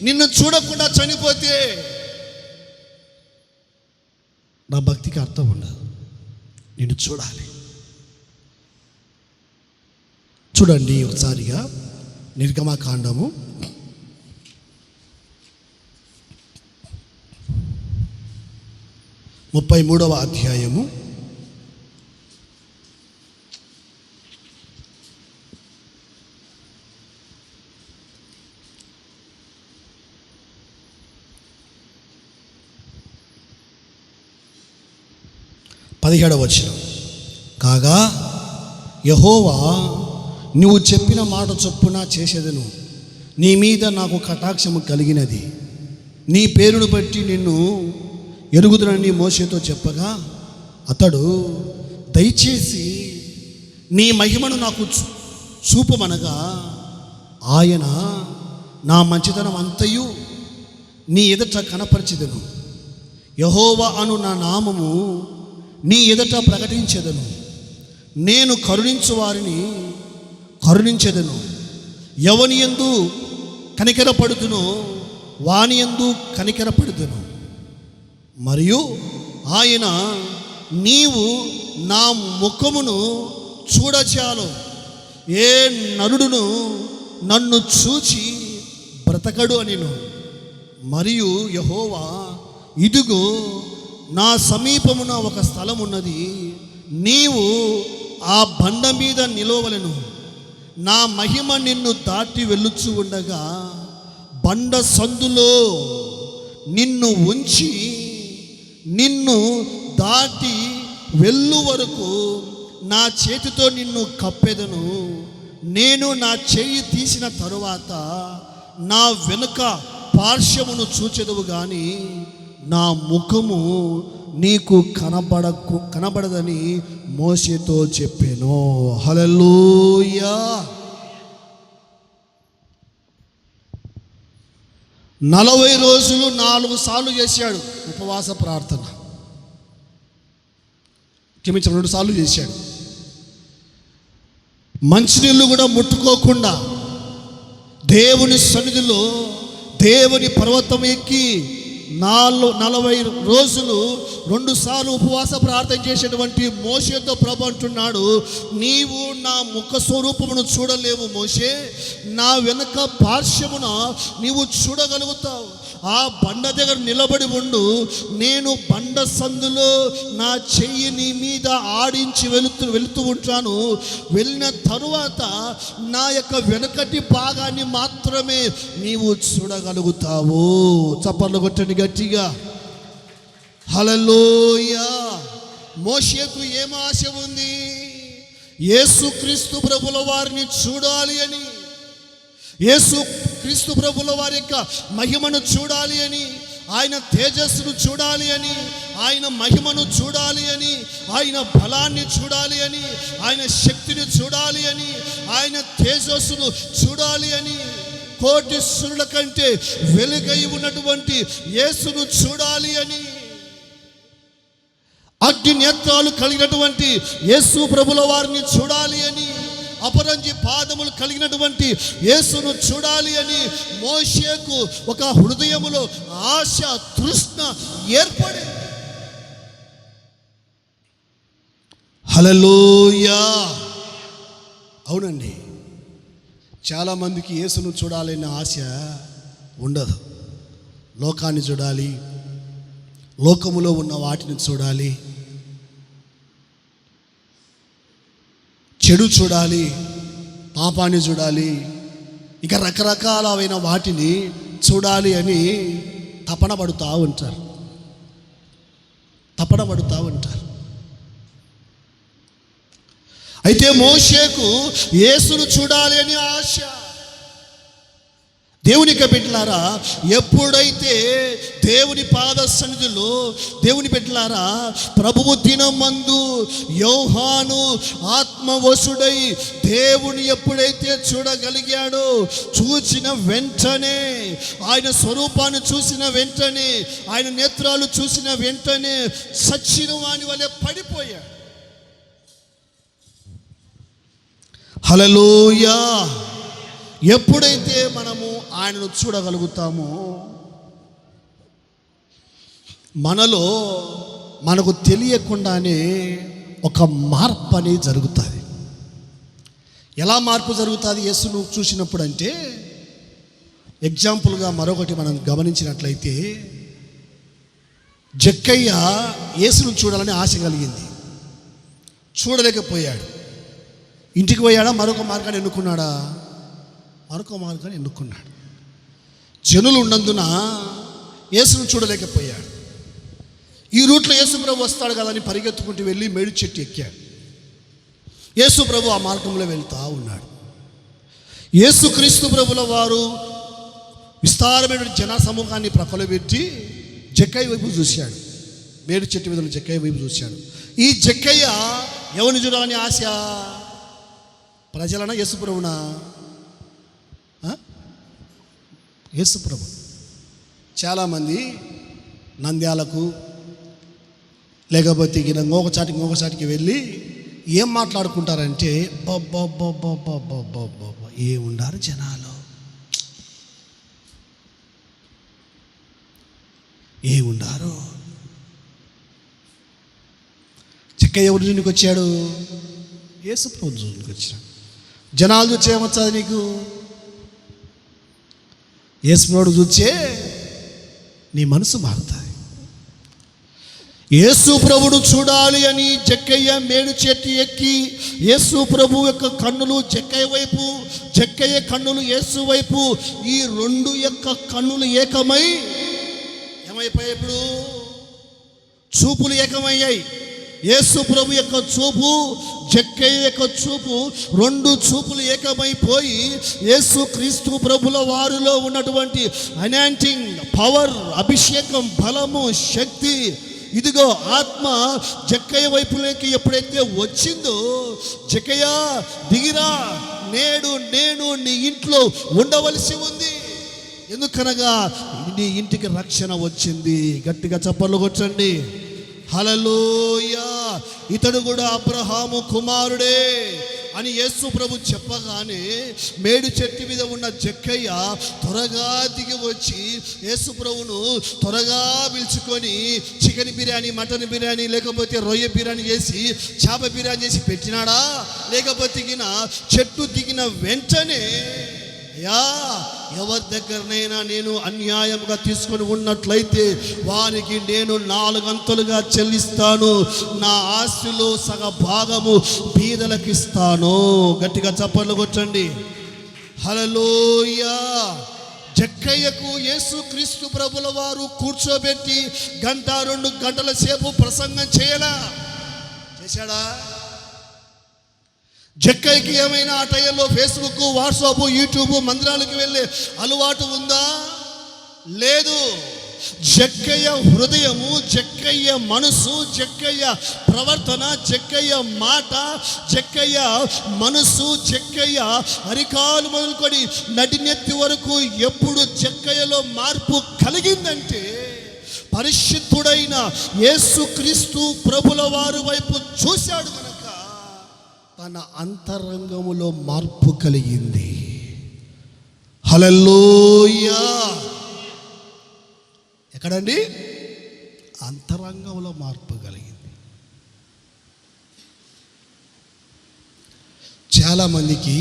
నిన్ను చూడకుండా చనిపోతే నా భక్తికి అర్థం ఉండదు. నిన్ను చూడాలి. చూడండి ఒకసారిగా నిర్గమకాండము 33వ అధ్యాయము 17వ వచనం. కాగా యెహోవా, నువ్వు చెప్పిన మాట చొప్పున చేసేదను, నీ మీద నాకు కటాక్షము కలిగినది, నీ పేరును బట్టి నిన్ను ఎరుగుదునని మోషేతో చెప్పగా, అతడు, దయచేసి నీ మహిమను నాకు చూపమనగా, ఆయన, నా మంచితనం అంతయు నీ ఎదుట కనపరిచెదను, యెహోవా అను నా నామము నీ ఎదుట ప్రకటించెదను, నేను కరుణించు వారిని కరుణించెదను, ఎవని యందు కనికరపడుతునో వాని యందు కనికరపడుతును. మరియు ఆయన, నీవు నా ముఖమును చూడచాలు, ఏ నరుడును నన్ను చూచి బ్రతకడు అనిను. మరియు యెహోవా, ఇదిగో నా సమీపమున ఒక స్థలం ఉన్నది, నీవు ఆ బండ మీద నిలవలెను, నా మహిమ నిన్ను దాటి వెళ్ళుచు ఉండగా బండ సందులో నిన్ను ఉంచి నిన్ను దాటి వెళ్ళు వరకు నా చేతితో నిన్ను కప్పెదను. నేను నా చేయి తీసిన తరువాత నా వెనుక పార్శ్వమును చూచెదవు గాని నా ముఖము నీకు కనబడదని మోషేతో చెప్పాను. హల్లెలూయా. 40 రోజులు 4 సార్లు చేశాడు ఉపవాస ప్రార్థన. క్షమించిన 2 సార్లు చేశాడు. మంచినీళ్ళు కూడా ముట్టుకోకుండా దేవుని సన్నిధిలో, దేవుని పర్వతం ఎక్కి 40 రోజులు 2 సార్లు ఉపవాస ప్రార్థన చేసేటువంటి మోషేతో ప్రభు అంటున్నాడు, నీవు నా ముఖ స్వరూపమును చూడలేవు మోషే, నా వెనక పార్శ్వమున నీవు చూడగలుగుతావు. ఆ బండ దగ్గర నిలబడి ఉండు, నేను బండ సందులో నా చెయ్యి నీ మీద ఆడించి వెళుతూ ఉంటాను. వెళ్ళిన తరువాత నా యొక్క వెనకటి భాగాన్ని మాత్రమే నీవు చూడగలుగుతావు. చప్పట్లు కొట్టండి గట్టిగా. హల్లెలూయా. మోషేకు ఏం ఆశ ఉంది? యేసుక్రీస్తు ప్రభుల వారిని చూడాలి అని, యేసుక్రీస్తు ప్రభుల వారి యొక్క మహిమను చూడాలి అని, ఆయన తేజస్సును చూడాలి అని, ఆయన మహిమను చూడాలి అని, ఆయన బలాన్ని చూడాలి అని, ఆయన శక్తిని చూడాలి అని, ఆయన తేజస్సును చూడాలి అని, కోటి సూర్యుల కంటే వెలుగై ఉన్నటువంటి యేసును చూడాలి అని, అగ్ని నేత్రాలు కలిగినటువంటి యేసు ప్రభుల వారిని చూడాలి అని, అపరంజి పాదములు కలిగినటువంటి యేసును చూడాలి అని మోషేకు ఒక హృదయములో ఆశ, తృష్ణ ఏర్పడి. హల్లెలూయా. అవునండి, చాలామందికి యేసును చూడాలనే ఆశ ఉండదు. లోకాన్ని చూడాలి, లోకములో ఉన్న వాటిని చూడాలి, చెడు చూడాలి, పాపాన్ని చూడాలి, ఇంకా రకరకాలైన వాటిని చూడాలి అని తపన పడుతూ ఉంటారు. అయితే మోషేకు యేసును చూడాలి అని ఆశ. దేవునికి బిడ్డలారా, ఎప్పుడైతే దేవుని పాద సన్నిధిలో దేవుని బిడ్డలారా ప్రభువు దినమందు యోహాను ఆత్మవశుడై దేవుని ఎప్పుడైతే చూడగలిగాడో, చూచిన వెంటనే, ఆయన స్వరూపాన్ని చూసిన వెంటనే, ఆయన నేత్రాలు చూసిన వెంటనే సచ్చిన వాని వలె పడిపోయాడు. హల్లెలూయా. ఎప్పుడైతే మనము ఆయనను చూడగలుగుతామో మనలో మనకు తెలియకుండానే ఒక మార్పు అనేది జరుగుతుంది. ఎలా మార్పు జరుగుతుంది యేసును చూసినప్పుడు అంటే, ఎగ్జాంపుల్గా మరొకటి మనం గమనించినట్లయితే, జక్కయ్య యేసును చూడాలని ఆశ కలిగింది, చూడలేకపోయాడు. ఇంటికి పోయాడా? మరొక మార్గాన్ని ఎన్నుకున్నాడా? మరొక మార్గాన్ని ఎన్నుకున్నాడు. జనులు ఉన్నందున యేసును చూడలేకపోయాడు. ఈ రూట్లో యేసు ప్రభు వస్తాడు కదా అని పరిగెత్తుకుంటూ వెళ్ళి మేడి చెట్టు ఎక్కాడు. యేసు ప్రభు ఆ మార్గంలో వెళ్తూ ఉన్నాడు. యేసుక్రీస్తు ప్రభుల వారు విస్తారమైన జన సమూహాన్ని ప్రకలబెట్టి జక్కయ్య వైపు చూశాడు. మేడి చెట్టు మీద జక్కయ్య వైపు చూశాడు. ఈ జక్కయ్య ఎవరిని చూడాలని ఆశ? ప్రజలనా యేసు ప్రభునా? యేసు ప్రభు. చాలామంది నంద్యాలకు లేకపోతే ఇంకొకచాటికి వెళ్ళి ఏం మాట్లాడుకుంటారంటే, ఏముండారు జనాలు, ఏముండారు. చెక్క ఎవరి జూనికి వచ్చాడు? యేసు ప్రభు జూనికి వచ్చాడు. జనాలు చూసి ఏమొచ్చాది నీకు? యేసు ప్రభుడు చూచే నీ మనసు మారుతుంది. యేసు ప్రభుడు చూడాలి అని జక్కయ్య మేడు చెట్టు ఎక్కి, యేసు ప్రభు యొక్క కన్నులు జక్కయ్య వైపు, జక్కయ్య కన్నులు యేసు వైపు, ఈ రెండు యొక్క కన్నులు ఏమైపోయాయి? ఇప్పుడు చూపులు ఏకమయ్యాయి. యేసు ప్రభు యొక్క చూపు, జక్కయ్య యొక్క చూపు, రెండు చూపులు ఏకమైపోయి యేసు క్రీస్తు ప్రభుల వారిలో ఉన్నటువంటి అనాయింటింగ్ పవర్, అభిషేకం, బలము, శక్తి, ఇదిగో ఆత్మ జక్కయ్య వైపులోకి ఎప్పుడైతే వచ్చిందో, జక్కయ్య దిగిరా, నేడు నేను నీ ఇంట్లో ఉండవలసి ఉంది, ఎందుకనగా నీ ఇంటికి రక్షణ వచ్చింది. గట్టిగా చప్పట్లు కొట్టండి. హల్లెలూయా. ఇతడు కూడా అబ్రహాము కుమారుడే అని యేసు ప్రభు చెప్పగానే మేడు చెట్టు మీద ఉన్న జక్కయ్య త్వరగా దిగి వచ్చి యేసు ప్రభును త్వరగా పిలుచుకొని చికెన్ బిర్యానీ, మటన్ బిర్యానీ, లేకపోతే రొయ్య బిర్యానీ చేసి, చేప బిర్యానీ చేసి పెట్టినాడా? లేకపోతే చెట్టు దిగిన వెంటనే, అయ్యా, ఎవరి దగ్గరనైనా నేను అన్యాయంగా తీసుకొని ఉన్నట్లయితే వానికి నేను 4 అంతలుగా చెల్లిస్తాను, నా ఆస్తిలో సగ భాగము బీదలకు ఇస్తాను. గట్టిగా చప్పట్లు కొట్టండి. హల్లెలూయా. జక్కయ్యకు యేసు క్రీస్తు ప్రభుల వారు కూర్చోబెట్టి 1-2 గంటల సేపు ప్రసంగం చేశాడా? జక్కయ్యకి ఏమైనా ఆ టైంలో ఫేస్బుక్, వాట్సాప్, యూట్యూబ్, మందిరాలకు వెళ్ళే అలవాటు ఉందా? లేదు. జక్కయ్య హృదయము, జక్కయ్య మనసు, జక్కయ్య ప్రవర్తన, జక్కయ్య మాట, జక్కయ్య మనసు, జక్కయ్య అరికాలు మొదలుకొని నడినెత్తి వరకు ఎప్పుడు జక్కయ్యలో మార్పు కలిగిందంటే, పరిశుద్ధుడైన యేసుక్రీస్తు ప్రభుల వారి వైపు చూశాడు కనుక తన అంతరంగములో మార్పు కలిగింది. హల్లెలూయా. ఎక్కడండి? అంతరంగంలో మార్పు కలిగింది. చాలామందికి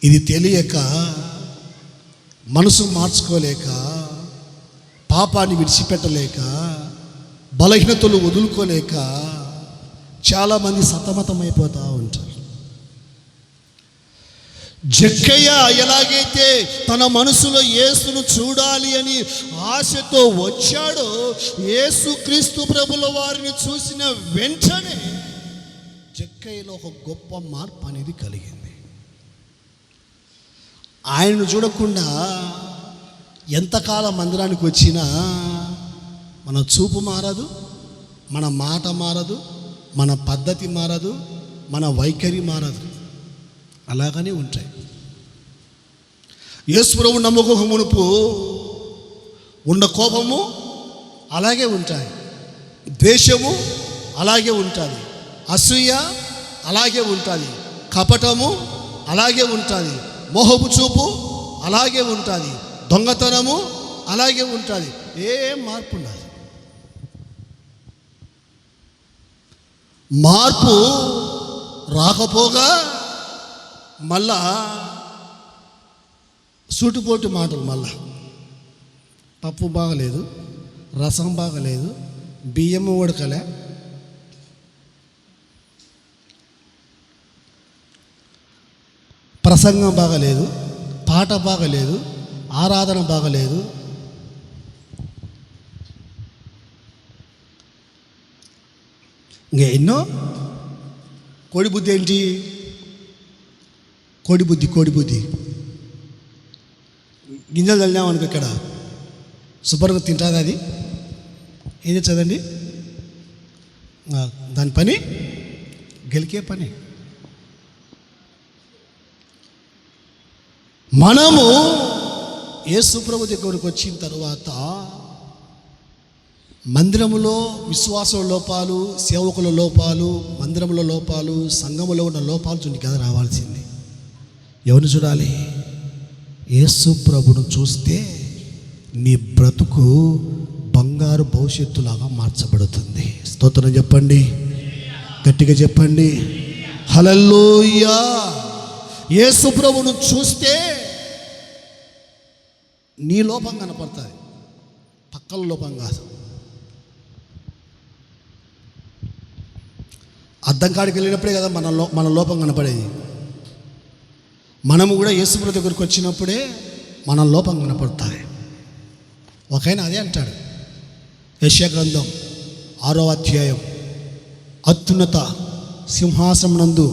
ఇది తెలియక, మనసు మార్చుకోలేక, పాపాన్ని విడిచిపెట్టలేక, బలహీనతలు వదులుకోలేక చాలామంది సతమతమైపోతూ ఉంటారు. జక్కయ్య ఎలాగైతే తన మనసులో యేసును చూడాలి అని ఆశతో వచ్చాడో, యేసుక్రీస్తు ప్రభుల వారిని చూసిన వెంటనే జక్కయ్యలో ఒక గొప్ప మార్పు అనేది కలిగింది. ఆయనను చూడకుండా ఎంతకాలం మందిరానికి వచ్చినా మన చూపు మారదు, మన మాట మారదు, మన పద్ధతి మారదు, మన వైఖరి మారదు, అలాగనే ఉంటాయి. యేసు ప్రభువు నమ్మకం మునుపు ఉన్న కోపము అలాగే ఉంటాయి, ద్వేషము అలాగే ఉంటుంది, అసూయ అలాగే ఉంటుంది, కపటము అలాగే ఉంటుంది, మోహపు చూపు అలాగే ఉంటుంది, దొంగతనము అలాగే ఉంటుంది. ఏం మార్పు ఉండదు. మార్పు రాకపోగా మళ్ళా సూటిపోటు మాటలు, మళ్ళా పప్పు బాగలేదు, రసం బాగలేదు, బియ్యం ఉడకలే, ప్రసంగం బాగలేదు, పాట బాగలేదు, ఆరాధన బాగలేదు, ఇంకా ఎన్నో. కోడి బుద్ధి ఏంటి? కోడి బుద్ధి గింజలు చల్లామనుకో, ఇక్కడ శుభ్రంగా తింటుంది అది. ఏం చదండి, దాని పని గెలికే పని. మనము యేసు ప్రభు దగ్గరకు వచ్చిన తర్వాత మందిరములో విశ్వాసం లోపాలు, సేవకుల లోపాలు, మందిరముల లోపాలు, సంఘములో ఉన్న లోపాలు చూసి కదా రావాల్సింది. ఎవరిని చూడాలి? యేసు ప్రభును చూస్తే నీ బ్రతుకు బంగారు భవిష్యత్తులాగా మార్చబడుతుంది. స్తోత్రం చెప్పండి, గట్టిగా చెప్పండి, హల్లెలూయా. యేసు ప్రభును చూస్తే నీ లోపం కనపడుతుంది, పక్కల లోపం కాదు. అద్దం కాడికి వెళ్ళినప్పుడే కదా మన లోపం కనపడేది. మనము కూడా యేసు ప్రభు దగ్గరికి వచ్చినప్పుడే మన లోపం కనపడుతుంది. ఒకైన అదే అంటాడు, యెషయా గ్రంథం 6వ అధ్యాయం, అత్యున్నత సింహాసనమునందు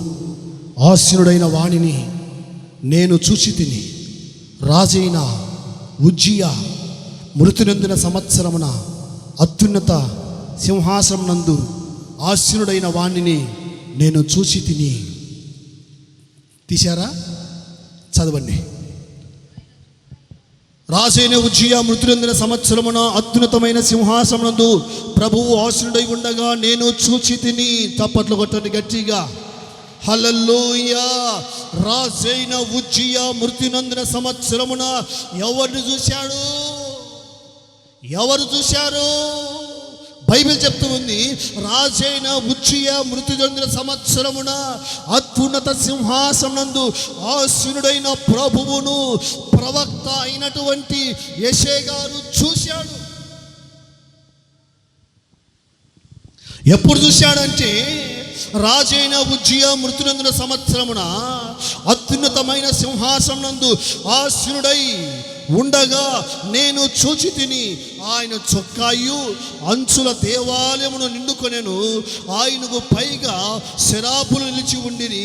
ఆసీనుడైన వాణిని నేను చూచి తిని, రాజైన ఉజ్జియా మృతి నొందిన సంవత్సరమున అత్యున్నత సింహాసనమునందు ఆసీనుడైన వాణిని నేను చూచి తిని. తీశారా? చదవండి. రాజైన ఉజ్జియా మృతి నొందిన సంవత్సరమున అత్యున్నతమైన సింహాసనమునందు ప్రభువు ఆసీనుడై ఉండగా నేను చూచి తిని. తప్పట్లు కొట్టండి గట్టిగా, హల్లెలూయా. రాజైన ఉజ్జియా మృతి నొందిన సంవత్సరమున ఎవరిని చూశాడు? ఎవరు చూశారు? బైబిల్ చెప్తూ ఉంది, రాజైన ఉజ్జియా మృతి నొందిన సంవత్సరమున అత్యున్నత సింహాసనందు ఆసీనుడైన ప్రభువును ప్రవక్త అయినటువంటి యెషయా గారు చూశాడు. ఎప్పుడు చూశాడంటే, రాజైన ఉజ్జియా మృతి నొందిన సంవత్సరమున అత్యున్నతమైన సింహాసనందు ఆసీనుడై ఉండగా నేను చూచి తిని. ఆయన చొక్కాయు అంచుల దేవాలయమును నిండుకొనెను. ఆయనకు పైగా శరాపులు నిలిచి ఉండిని.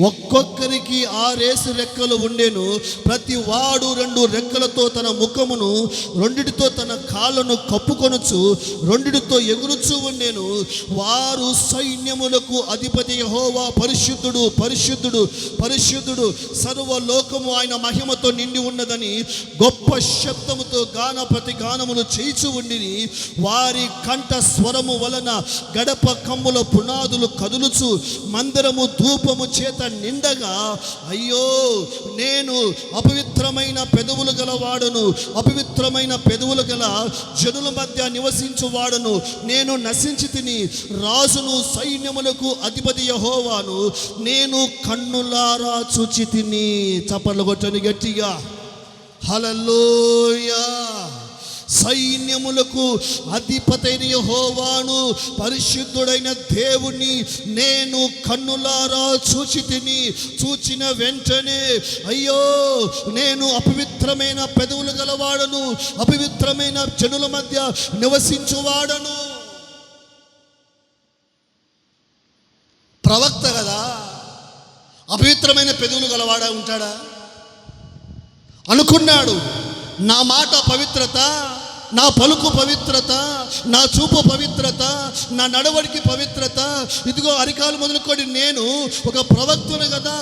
ఒక్కొక్కరికి 6 రెక్కలు ఉండెను. ప్రతి వాడు 2 రెక్కలతో తన ముఖమును, 2 తన కాళ్ళను కప్పుకొనుచు 2 ఎగురుచూ ఉండెను. వారు సైన్యములకు అధిపతి యెహోవా పరిశుద్ధుడు, పరిశుద్ధుడు, పరిశుద్ధుడు, సర్వలోకము ఆయన మహిమతో నిండి ఉన్నదని గొప్ప శబ్దముతో ప్రతి గానములు చేయిచు ఉండిని. వారి కంఠ స్వరము వలన గడప కమ్ముల పునాదులు కదులుచు మందిరము ధూపము చేత నిండగా, అయ్యో నేను అపవిత్రమైన పెదవులు గల వాడును, అపవిత్రమైన పెదవులు గల జనుల మధ్య నివసించు వాడును, నేను నశించి తిని. రాజును సైన్యములకు అధిపతి యెహోవాను నేను కన్నులారా చూచి తిని. చప్పట్లు కొట్టని గట్టిగా, హల్లెలూయా. సైన్యములకు అధిపతైన యెహోవాను, పరిశుద్ధుడైన దేవుణ్ణి నేను కన్నులారా చూచితిని. చూచిన వెంటనే అయ్యో, నేను అపవిత్రమైన పెదవులు గలవాడను, అపవిత్రమైన జనుల మధ్య నివసించువాడను. ప్రవక్త కదా, అపవిత్రమైన పెదవులు గలవాడా ఉంటాడా? అనుకున్నాడు, నా మాట పవిత్రత, నా పలుకు పవిత్రత, నా చూపు పవిత్రత, నా నడవడికి పవిత్రత, ఇదిగో అరికాలు మొదలుకొని నేను ఒక ప్రవక్తను కదా,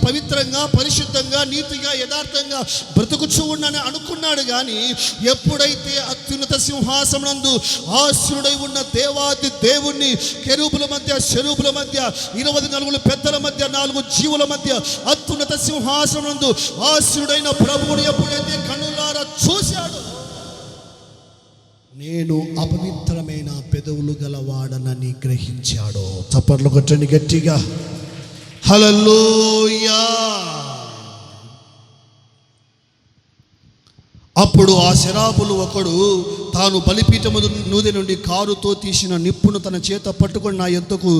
పవిత్రంగా, పరిశుద్ధంగా, నీతిగా, యథార్థంగా బ్రతుకుచూ ఉన్నానని అనుకున్నాడు. కానీ ఎప్పుడైతే అత్యున్నత సింహాసనందు ఆసీనుడై ఉన్న దేవాది దేవుణ్ణి కెరూబుల మధ్య, శరూబుల మధ్య, 24 పెద్దల మధ్య, 4 జీవుల మధ్య అత్యున్నత సింహాసనందు ఆసీనుడైన ప్రభువుని ఎప్పుడైతే కన్నులారా చూశాడు, నేను అపవిత్రమైన పెదవులు గలవాడనని గ్రహించాడు. చప్పట్లు కొట్టండి గట్టిగా, హల్లెలూయా. అప్పుడు ఆ శరాపులు ఒకడు తాను బలిపీఠము నూనె నుండి కారుతో తీసిన నిప్పును తన చేత పట్టుకొని నా యొద్దకు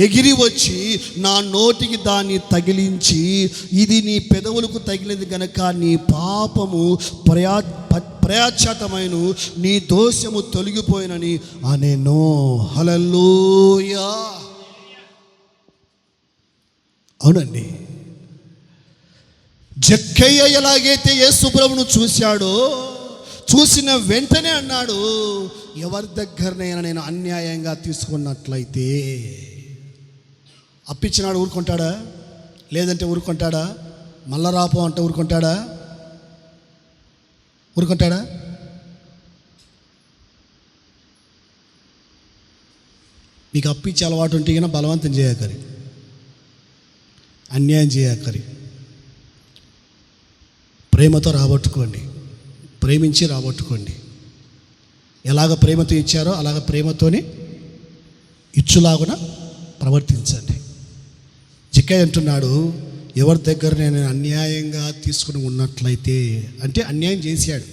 ఎగిరి వచ్చి నా నోటికి దాన్ని తగిలించి, ఇది నీ పెదవులకు తగిలింది గనక నీ పాపము ప్రయాశ్చాతమైన, నీ దోషము తొలగిపోయినని అనేను. హల్లెలూయా. అవునండి, జక్కయ్య ఎలాగైతే యేసు ప్రభువును చూశాడో, చూసిన వెంటనే అన్నాడు, ఎవరి దగ్గరనైనా నేను అన్యాయంగా తీసుకున్నట్లయితే, అప్పించినాడు ఊరుకుంటాడా? లేదంటే ఊరుకుంటాడా? మళ్ళా రాపో అంటే ఊరుకుంటాడా? ఊరుకుంటాడా? మీకు అప్పించే అలవాటు ఉంటే కన్నా బలవంతం చేయకరి, అన్యాయం చేయకరి, ప్రేమతో రాబట్టుకోండి, ప్రేమించి రాబట్టుకోండి. ఎలాగ ప్రేమతో ఇచ్చారో అలాగ ప్రేమతోనే ఇచ్చులాగున ప్రవర్తించండి. జక్కయ్య అంటున్నాడు, ఎవరి దగ్గర నేను అన్యాయంగా తీసుకుని ఉన్నట్లయితే, అంటే అన్యాయం చేశాడు.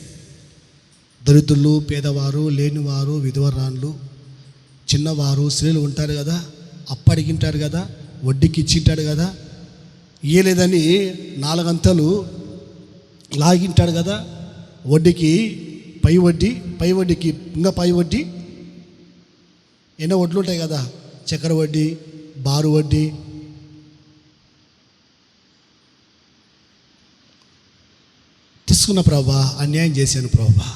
దరిద్రులు, పేదవారు, లేనివారు, విధవరాన్లు, చిన్నవారు, స్త్రీలు ఉంటారు కదా, అప్పడిగింటారు కదా, వడ్డీకి ఇచ్చింటాడు కదా, ఇయ్యలేదని 4 అంతలు లాగింటాడు కదా, వడ్డీకి పై వడ్డీ, పై వడ్డీకి ఇంకా పై వడ్డీ, ఎన్నో వడ్లు ఉంటాయి కదా, చక్కెర వడ్డీ, బారు వడ్డీ. తీసుకున్న ప్రభా, అన్యాయం చేశాను ప్రభా,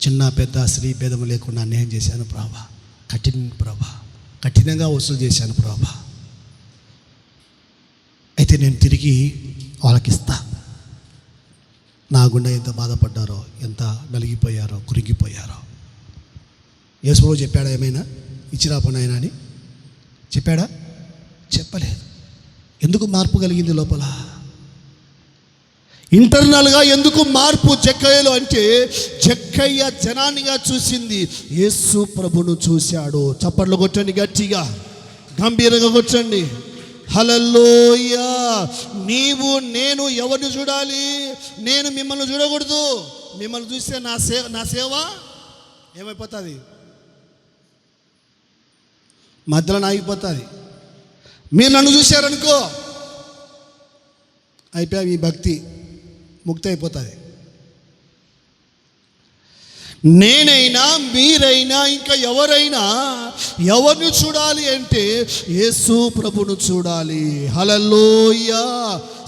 చిన్న పెద్ద స్త్రీ భేదము లేకుండా అన్యాయం చేశాను ప్రభా, కఠినంగా వసూలు చేశాను ప్రభా. అయితే నేను తిరిగి వాళ్ళకి ఇస్తా. నా గుండె ఎంత బాధపడ్డారో, ఎంత నలిగిపోయారో, కురిగిపోయారో. యేసు చెప్పాడా ఏమైనా ఇచ్చిరాపోనాయన అని చెప్పాడా? చెప్పలేదు. ఎందుకు మార్పు కలిగింది లోపల? ఇంటర్నల్గా ఎందుకు మార్పు జక్కయ్యలో అంటే, జక్కయ్య జనాన్నిగా చూసింది, యేసు ప్రభును చూశాడు. చప్పట్లు కొట్టండి గట్టిగా, గంభీరంగా కొట్టండి. హల్లెలూయా. నీవు నేను ఎవరిని చూడాలి? నేను మిమ్మల్ని చూడకూడదు. మిమ్మల్ని చూస్తే నా సేవ ఏమైపోతుంది? మధ్యలో ఆగిపోతుంది. మీరు నన్ను చూశారనుకో, అయిపోయా, మీ భక్తి ముక్తి అయిపోతుంది. నేనైనా, మీరైనా, ఇంకా ఎవరైనా ఎవరిని చూడాలి అంటే యేసు ప్రభును చూడాలి. హల్లెలూయా.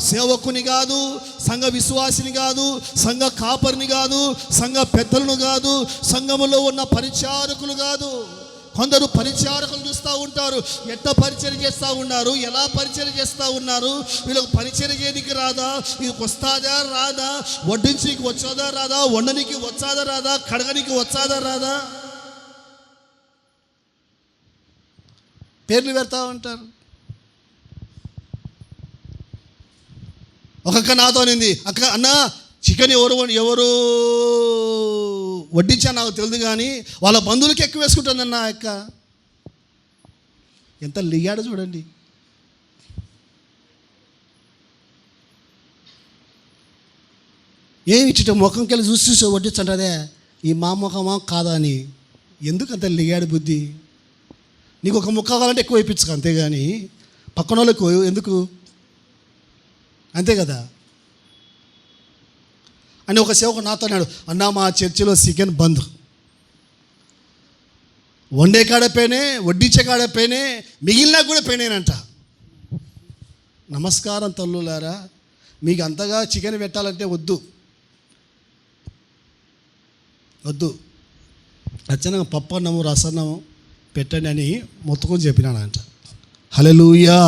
సేవకుని కాదు, సంఘ విశ్వాసిని కాదు, సంఘ కాపరిని కాదు, సంఘ పెద్దలను కాదు, సంఘములో ఉన్న పరిచారకులు కాదు. కొందరు పరిచారకులు చూస్తూ ఉంటారు, ఎట్ట పరిచయం చేస్తూ ఉన్నారు, ఎలా పరిచయం చేస్తూ ఉన్నారు, వీళ్ళకి పరిచయం చేయడానికి రాదా, ఇది వస్తాదా రాదా, వడ్డించడానికి వచ్చాదా రాదా, వండనికి వచ్చాదా రాదా, కడగనికి వచ్చాదా రాదా, పేర్లు పెడతా ఉంటారు. ఒక అక్క నాతో అనింది, అక్క అన్న చికెన్ ఎవరు వడ్డించా నాకు తెలియదు, కానీ వాళ్ళ బంధువులకి ఎక్కువ వేసుకుంటుందన్న అక్క. ఎంత లిగాడో చూడండి. ఏమి ఇచ్చిన ముఖంకి వెళ్ళి చూసి వడ్డించంటే ఈ మా ముఖమా కాదా అని. ఎందుకు అంత లిగాడు బుద్ధి? నీకు ఒక ముక్క కావాలంటే ఎక్కువ ఇప్పించుకో, అంతేగాని పక్కన వాళ్ళకు ఎందుకు? అంతే కదా అని ఒక సేవకు నాతో అన్నాడు, అన్నా మా చర్చిలో చికెన్ బంద్, వండే కాడ పేనే, వడ్డించే కాడ పేనే, మిగిలినా కూడా పేనేనంట. నమస్కారం తల్లులారా, మీకు అంతగా చికెన్ పెట్టాలంటే వద్దు అచ్చనంగా పప్పు అన్నము రసన్నము పెట్టండి అని మొత్తుకొని చెప్పినానంట. హల్లెలూయా.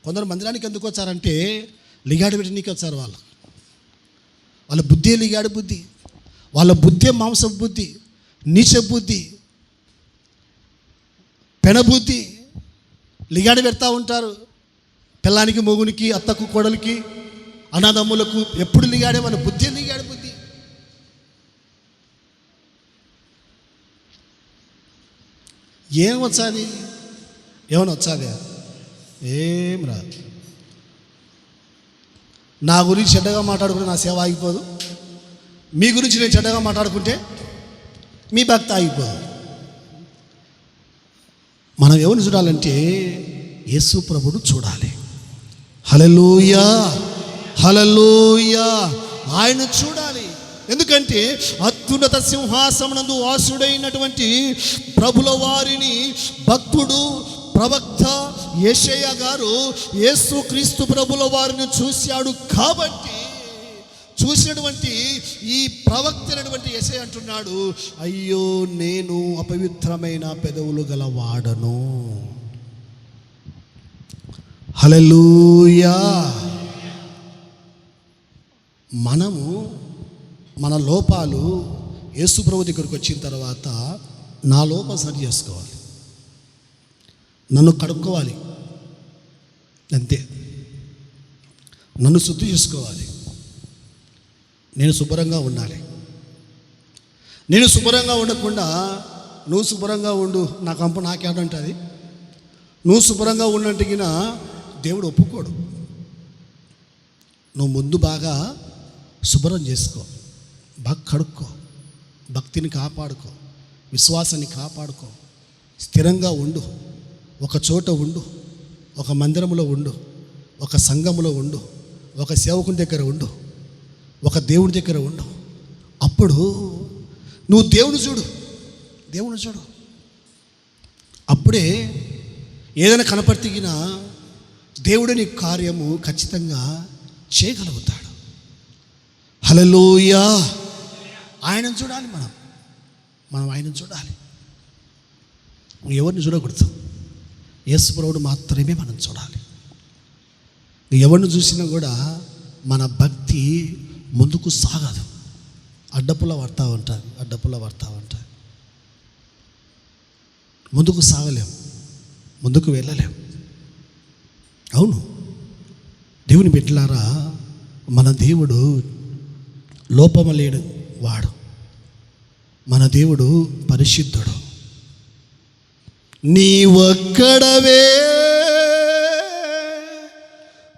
కొందరు మందిరానికి ఎందుకు వచ్చారంటే లిగాడు పెట్టనీకి వచ్చారు. వాళ్ళ బుద్ధి లిగాడు బుద్ధి, వాళ్ళ బుద్ధి మాంస బుద్ధి, నీచ బుద్ధి, పెన బుద్ధి. లిగాడు పెడతా ఉంటారు పిల్లానికి, మొగునికి, అత్తకు, కోడలికి, అన్నదమ్ములకు. ఎప్పుడు లిగాడే, వాళ్ళ బుద్ధి లిగాడు బుద్ధి. ఏం వచ్చాది? ఏమైనా వచ్చాదే? ఏం రాదు. నా గురించి చెడ్డగా మాట్లాడుకుంటే నా సేవ ఆగిపోదు, మీ గురించి నేను చెడ్డగా మాట్లాడుకుంటే మీ భక్తి ఆగిపోదు. మనం ఎవరిని చూడాలంటే యేసు ప్రభువును చూడాలి. హల్లెలూయా, హల్లెలూయా. ఆయన చూడాలి. ఎందుకంటే అత్యున్నత సింహాసనమందు వాసుడైనటువంటి ప్రభుల వారిని భక్తుడు, ప్రవక్త యెషయా గారు యేసు క్రీస్తు ప్రభుల వారిని చూశాడు. కాబట్టి చూసినటువంటి ఈ ప్రవక్త అయినటువంటి యెషయా అంటున్నాడు, అయ్యో నేను అపవిత్రమైన పెదవులు గలవాడను. హల్లెలూయా. మనము మన లోపాలు యేసు ప్రభు దగ్గరికి వచ్చిన తర్వాత నా లోపం సరి చేసుకోవాలి, నన్ను కడుక్కోవాలి, అంతే. నన్ను శుద్ధి చేసుకోవాలి, నేను శుభ్రంగా ఉండాలి. నేను శుభ్రంగా ఉండకుండా నువ్వు శుభ్రంగా ఉండు, నా కంపు నాకేమంటుంది, నువ్వు శుభ్రంగా ఉన్నట్టుగిన దేవుడు ఒప్పుకోడు. నువ్వు ముందు బాగా శుభ్రం చేసుకో, బాగా కడుక్కో, భక్తిని కాపాడుకో, విశ్వాసాన్ని కాపాడుకో, స్థిరంగా ఉండు, ఒక చోట ఉండు, ఒక మందిరంలో ఉండు, ఒక సంఘంలో ఉండు, ఒక సేవకుని దగ్గర ఉండు, ఒక దేవుడి దగ్గర ఉండు. అప్పుడు నువ్వు దేవుని చూడు. అప్పుడే ఏదైనా కనపడిగినా దేవుడు నీ కార్యము ఖచ్చితంగా చేయగలుగుతాడు. హల్లెలూయా. ఆయనను చూడాలి, మనం ఆయనను చూడాలి. ఎవరిని చూడకూడదు, యేసు ప్రభువును మాత్రమే మనం చూడాలి. ఎవరిని చూసినా కూడా మన భక్తి ముందుకు సాగదు, అడ్డపుల్ల పడతా ఉంటుంది. ముందుకు సాగలేం, ముందుకు వెళ్ళలేం. అవును, దేవుని బిడ్డలారా, మన దేవుడు లోపము లేడు వాడు, మన దేవుడు పరిశుద్ధుడు. నీవొక్కడవే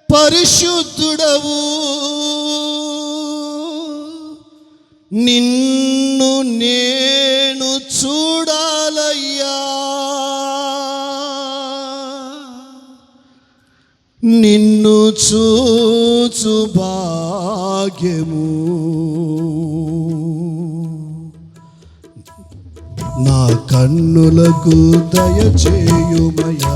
పరిశుద్ధుడవు, నిన్ను నేను చూడాలయ్యా, నిన్ను చూచు భాగ్యము నా కన్నులకు దయచేయుమయ్యా,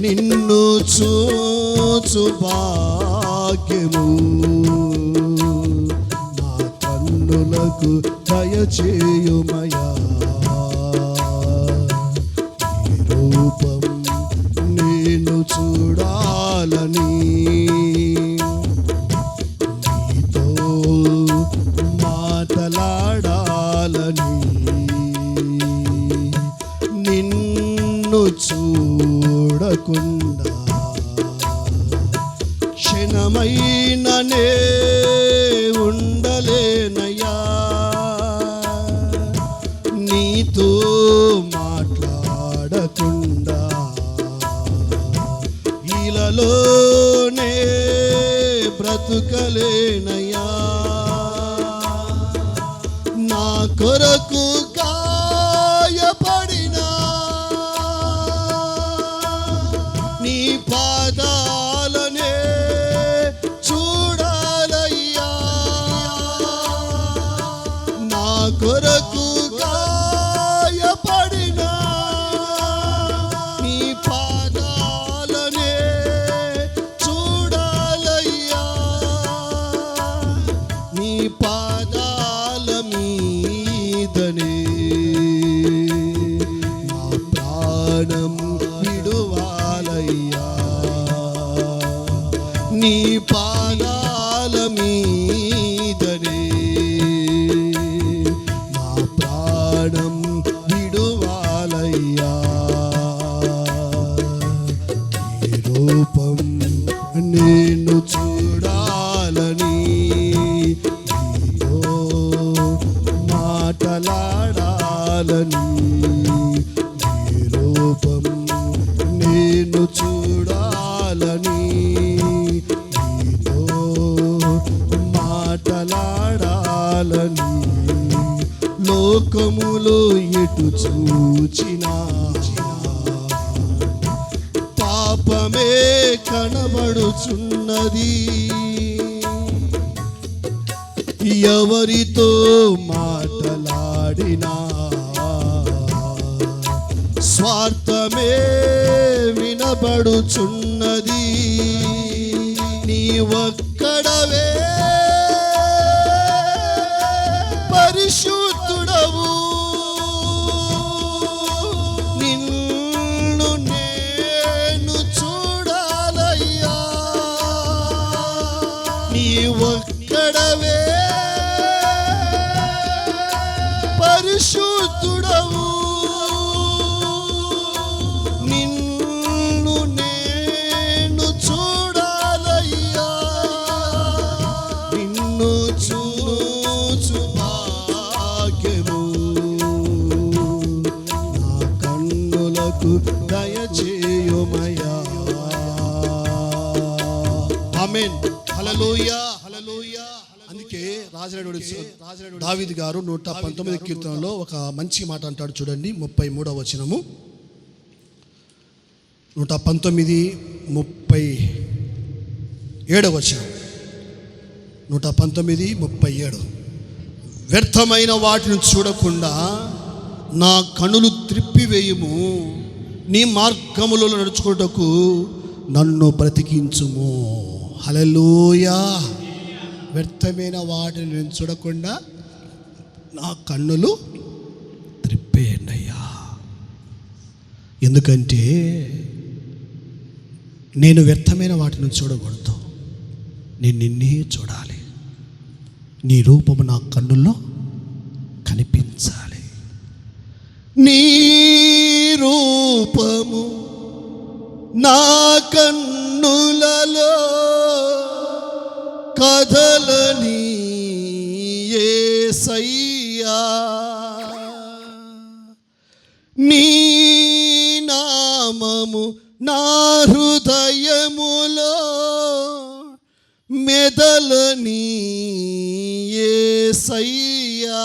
నిన్ను చూచు భాగ్యము నా కన్నులకు దయచేయుమయ్యా. ఈ రూపం నేను చూడాలని, నీతో మాట్లాడాలని, నిన్ను చూడకుండా క్షణమైననే ఉండలేనయ్యా, నీతో మాట్లాడకుండా ఇలలోనే బ్రతుకలేనయ్యా. నా కొరకు గాయపడినా నీ పాదాలనే చూడాలయ్యా. నా కొరకు గాయపడినా నీ పాదాలనే చూడాలయ్యా. నీ పాదాల మీదనే నా ప్రాణం విడువాలయ్యా. నీ పాదాల మీదనే నా ప్రాణం విడువాలయ్యా. నీ రూపం నేను చూడాలని నీతో మాటలాడాలని. నీ రూపం నేను చూడాలని నీతో మాటలాడాలని. లోకములో ఎటు చూచినా పాపమే కనబడుచున్నది. ఎవరితో మాటలాడినా స్వార్థమే వినబడుచున్నది. నీ ఒక్కడవే పరిశుద్ధుడవు. నిన్ను నేను చూడాలయ్యా. నీ ఒక్కడవే పరిశుద్ధుడవు. నిన్ను నేను చూడాలయ్యా. నిన్ను చూచు భాగ్యము నా కన్నులకు దయచేయుమయ్యా. ఆమేన్. హల్లెలూయా. అందుకే రాజరాడు దావీదు గారు 119 కీర్తనలో ఒక మంచి మాట అంటాడు చూడండి. 33వ వచనము. 119 37వ వచనం. 119 37. వ్యర్థమైన వాటిని చూడకుండా నా కనులు త్రిప్పివేయుము. నీ మార్గములలో నడుచుకోటకు నన్ను బ్రతికించుము. హల్లెలూయా. వ్యర్థమైన వాటిని నేను చూడకుండా నా కన్నులు త్రిప్పేయండి అయ్యా. ఎందుకంటే నేను వ్యర్థమైన వాటిని చూడకూడదు. నేను నిన్నే చూడాలి. నీ రూపము నా కన్నుల్లో కనిపించాలి. నీ రూపము నా కన్నులలో కదలని యేసయ్యా. నీ నామము నా హృదయములో మెదలని యేసయ్యా.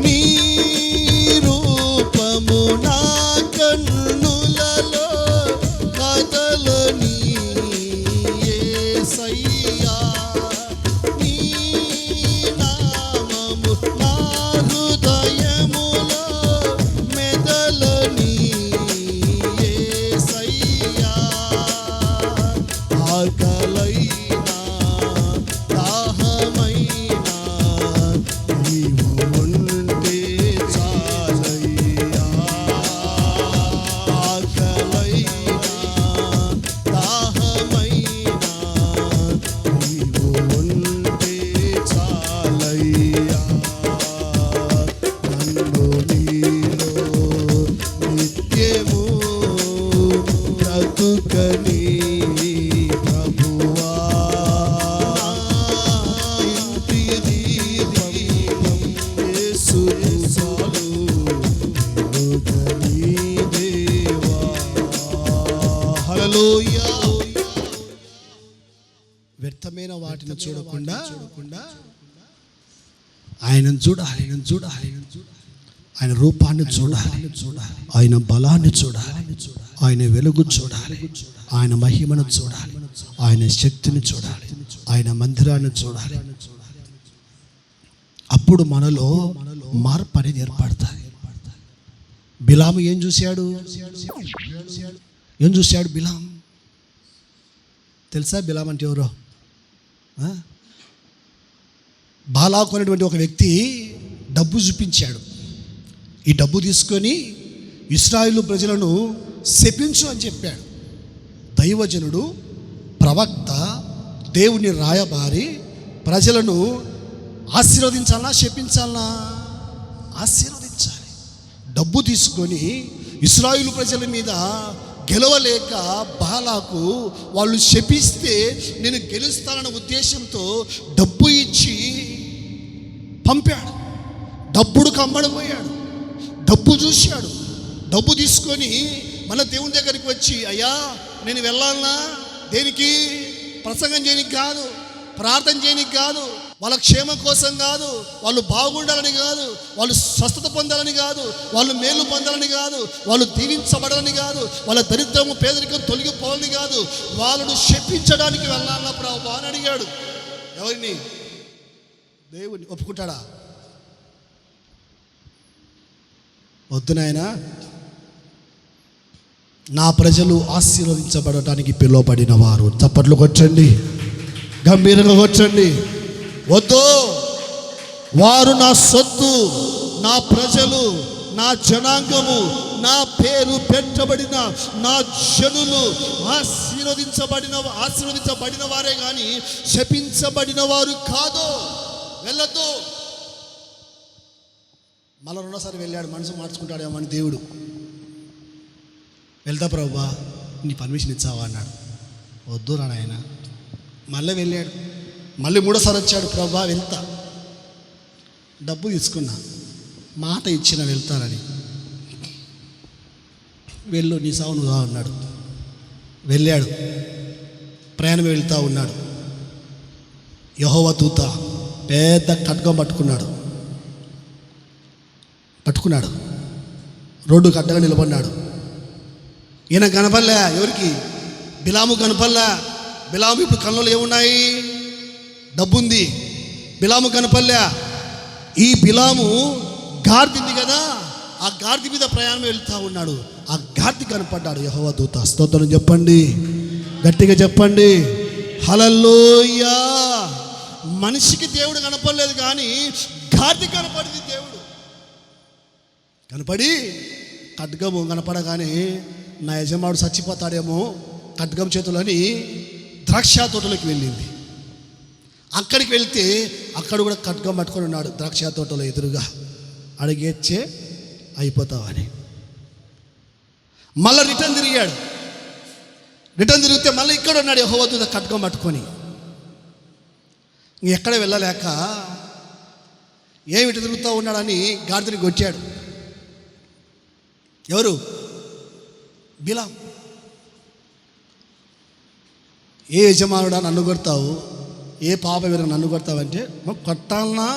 నీ రూపము నా కన్నులలో కదలని యేసయ్యా. నీ నామము నా హృదయములో మెదలని యేసయ్యా. ఆకలైనా దాహమైనా నీవు ఉంటే చాలయ్యా. చూడకుండా ఆయనను చూడాలి, ఆయన రూపాన్ని చూడాలి, ఆయన బలాన్ని చూడాలి, ఆయన వెలుగు చూడాలి, ఆయన మహిమను చూడాలి, ఆయన శక్తిని చూడాలి, ఆయన మందిరాన్ని చూడాలి. అప్పుడు మనలో మార్పు అనేది ఏర్పడతాయి. బిలాము ఏం చూశాడు? బిలాం తెలుసా? బిలాం అంటే ఎవరో? బాలాకు అనేటువంటి ఒక వ్యక్తి డబ్బు చూపించాడు. ఈ డబ్బు తీసుకొని ఇశ్రాయేలు ప్రజలను శపించు అని చెప్పాడు. దైవజనుడు, ప్రవక్త, దేవుని రాయబారి ప్రజలను ఆశీర్వదించాలా, శపించాలా? ఆశీర్వదించాలి. డబ్బు తీసుకొని ఇశ్రాయేలు ప్రజల మీద గెలవలేక బాలాకు వాళ్ళు శపిస్తే నేను గెలుస్తానన్న ఉద్దేశంతో డబ్బు ఇచ్చి పంపాడు. డబ్బుడు కమ్మడిపోయాడు. డబ్బు చూశాడు. డబ్బు తీసుకొని మన దేవుని దగ్గరికి వచ్చి, అయ్యా నేను వెళ్ళాలన్నా, దేనికి? ప్రసంగం చేయనికి కాదు, ప్రార్థన చేయనికి కాదు, వాళ్ళ క్షేమం కోసం కాదు, వాళ్ళు బాగుండాలని కాదు, వాళ్ళు స్వస్థత పొందాలని కాదు, వాళ్ళు మేలు పొందాలని కాదు, వాళ్ళు దీవించబడాలని కాదు, వాళ్ళ దరిద్రము పేదరికం తొలగిపోవాలని కాదు, వాళ్ళను శపించడానికి వెళ్ళాలన్న ప్రభువా అని అడిగాడు. ఎవరిని? దేవుని. ఒప్పుకుంటాడా? వద్దు నాయనా, నా ప్రజలు ఆశీర్వదించబడటానికి పిలువబడిన వారు. చప్పట్లు కొట్టండి, గంభీరంగా కొట్టండి. వద్దు, వారు నా సొత్తు, నా ప్రజలు, నా జనాంగము, నా పేరు పెట్టబడిన నా జనులు, ఆశీర్వదించబడిన వారే కానీ శపించబడిన వారు కాదు. వెళ్ళొద్దు. మళ్ళీ రెండోసారి వెళ్ళాడు. మనసు మార్చుకుంటాడేమో అని దేవుడు. వెళ్తా ప్రభువా, నీ పర్మిషన్ ఇచ్చావా అన్నాడు. వద్దు రా నాయన. మళ్ళీ వెళ్ళాడు. మళ్ళీ మూడోసారి వచ్చాడు. ప్రభువా వెళ్తా, డబ్బు తీసుకున్నా, మాట ఇచ్చిన వెళ్తానని. వెళ్ళు, నీ సావు నువ్వు అన్నాడు. వెళ్ళాడు. ప్రయాణం వెళ్తూ ఉన్నాడు. యెహోవా దూత పెద్ద ఖడ్గం పట్టుకున్నాడు. రోడ్డుకు అడ్డగా నిలబడినాడు. ఈయన కనపడలే. ఎవరికి? బిలాము కనపడలే. బిలాము ఇప్పుడు కళ్ళలో ఏమున్నాయి? డబ్బుంది. బిలాము కనపడలే. ఈ బిలాము గాడిద కదా, ఆ గాడిద మీద ప్రయాణం వెళ్తూ ఉన్నాడు. ఆ గాడిద కనపడ్డాడు. యెహోవా దూత. స్తోత్రం చెప్పండి, గట్టిగా చెప్పండి. హల్లెలూయా. మనిషికి దేవుడు కనపడలేదు, కానీ గాడిద కనపడింది. దేవుడు కనపడి ఖడ్గము కనపడగానే నా యజమానుడు చచ్చిపోతాడేమో ఖడ్గం చేతులని ద్రాక్ష తోటలోకి వెళ్ళింది. అక్కడికి వెళ్తే అక్కడ కూడా ఖడ్గం పట్టుకొని ఉన్నాడు. ద్రాక్ష తోటలో ఎదురుగా అడిగేచ్చే అయిపోతావని. మళ్ళీ రిటర్న్ తిరిగితే మళ్ళీ ఇక్కడ ఉన్నాడు యెహోవా దూత ఖడ్గం పట్టుకొని. ఎక్కడ వెళ్ళలేక ఏమిటి తిరుగుతూ ఉన్నాడని గాడిదని కొట్టాడు. ఎవరు? బిలాం. ఏ యజమానుడా నన్ను కొడతావు, ఏ పాప వీర నన్ను కొడతావంటే, కొట్టాలన్నా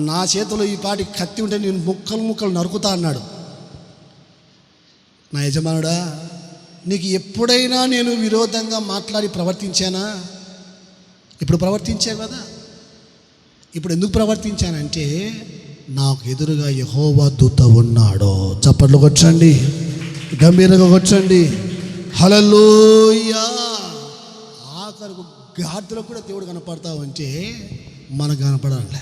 నా చేతిలో ఈ పాటి కత్తి ఉంటే నేను ముక్కలు నరుకుతా అన్నాడు. నా యజమానుడా, నీకు ఎప్పుడైనా నేను విరోధంగా మాట్లాడి ప్రవర్తించానా? ఇప్పుడు ప్రవర్తించా కదా. ఇప్పుడు ఎందుకు ప్రవర్తించానంటే నాకు ఎదురుగా యెహోవా దూత ఉన్నాడో. చప్పట్లు కొట్టండి, గంభీరంగా కొట్టండి. హల్లెలూయా. ఆఖరికి గాడిదలో కూడా దేవుడు కనపడతావు అంటే మనకు కనపడాలే.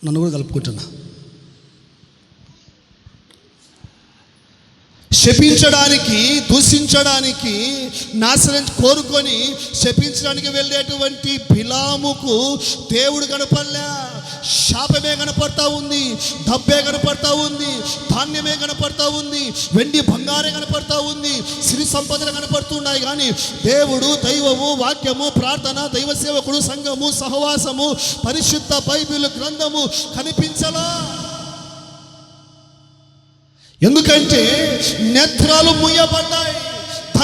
నన్ను కూడా కలుపుకుంటున్నా. శపించడానికి, దూషించడానికి, నాశనం కోరుకొని శపించడానికి వెళ్ళేటువంటి బిలాముకు దేవుడు కనపడలే. శాపమే కనపడతా ఉంది, డబ్బే కనపడతా ఉంది, ధాన్యమే కనపడతా ఉంది, వెండి బంగారే కనపడతా ఉంది, సిరి సంపదలు కనపడుతున్నాయి. కానీ దేవుడు, దైవము, వాక్యము, ప్రార్థన, దైవ సేవకుడు, సంఘము, సహవాసము, పరిశుద్ధ బైబిల్ గ్రంథము కనిపించలా. ఎందుకంటే నేత్రాలు మూయబడ్డాయి,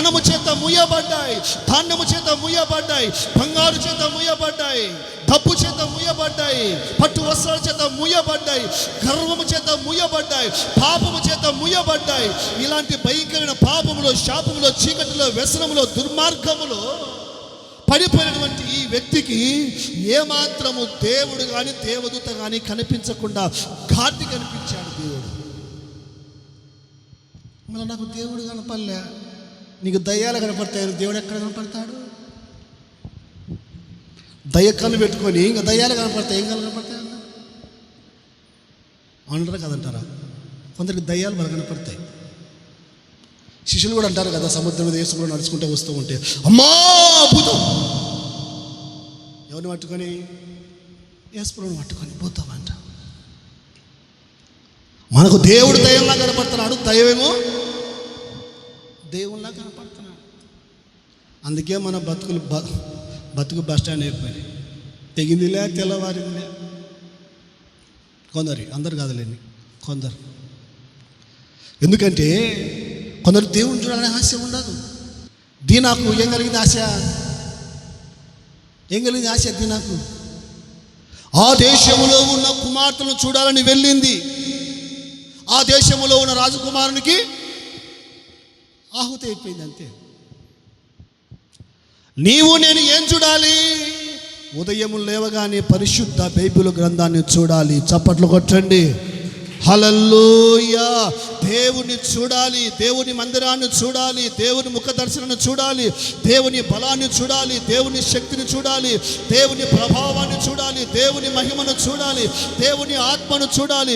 ధనము చేత ముయ్యబడ్డాయి, ధాన్యము చేత ముయ్యబడ్డాయి, బంగారు చేత ముయ్యబడ్డాయి, డబ్బు చేత ముయ్యబడ్డాయి, పట్టు వస్త్రాల చేత ముయ్యబడ్డాయి, గర్వము చేత ముయ్యబడ్డాయి, పాపము చేత ముయ్యబడ్డాయి. ఇలాంటి భయంకరమైన పాపములో, శాపములో, చీకటిలో, వ్యసనములో, దుర్మార్గములో పడిపోయినటువంటి ఈ వ్యక్తికి ఏమాత్రము దేవుడు కానీ దేవదూత కానీ కనిపించకుండా ఘాటి కనిపించాడు దేవుడు. మళ్ళీ నాకు దేవుడు కనపడలే, నీకు దయ్యాలు కనపడతాయి, దేవుడు ఎక్కడ కనపడతాడు? దయ్య కళ్ళు పెట్టుకొని ఇంకా దయ్యాలు కనపడతాయి, ఏం కళ్ళు కనపడతాయి అంటారా కదంటారా? కొందరికి దయ్యాలు బాగా కనపడతాయి. శిష్యులు కూడా అంటారు కదా, సముద్రం మీద యేసు కూడా నడుచుకుంటూ వస్తూ ఉంటే అమ్మా భూతం, ఎవరిని పట్టుకొని? యేసుని పట్టుకొని పోతామంట. మనకు దేవుడు దయ్యంలా కనపడుతున్నాడు, దయ్యమేమో దేవుళ్ళలా కనపడుతున్నాడు. అందుకే మన బతుకు బస్ స్టాండ్ అయిపోయింది. తెగిందిలే, తెల్లవారిందిలే. కొందరు, అందరు కాదులేండి, కొందరు. ఎందుకంటే కొందరు దేవుని చూడాలనే ఆశ ఉండదు. దీనాకు ఏం కలిగింది ఆశ? ఏం కలిగింది ఆశ దీనాకు? ఆ దేశంలో ఉన్న కుమార్తెలను చూడాలని వెళ్ళింది. ఆ దేశంలో ఉన్న రాజకుమారునికి ఆహుతి అయిపోయింది, అంతే. నీవు నేను ఏం చూడాలి? ఉదయం లేవగానే పరిశుద్ధ బైబిల్ గ్రంథాన్ని చూడాలి. చప్పట్లు కొట్టండి, హల్లెలూయా. దేవుని చూడాలి, దేవుని మందిరాన్ని చూడాలి, దేవుని ముఖ దర్శనాన్ని చూడాలి, దేవుని బలాన్ని చూడాలి, దేవుని శక్తిని చూడాలి, దేవుని ప్రభావాన్ని చూడాలి, దేవుని మహిమను చూడాలి, దేవుని ఆత్మను చూడాలి.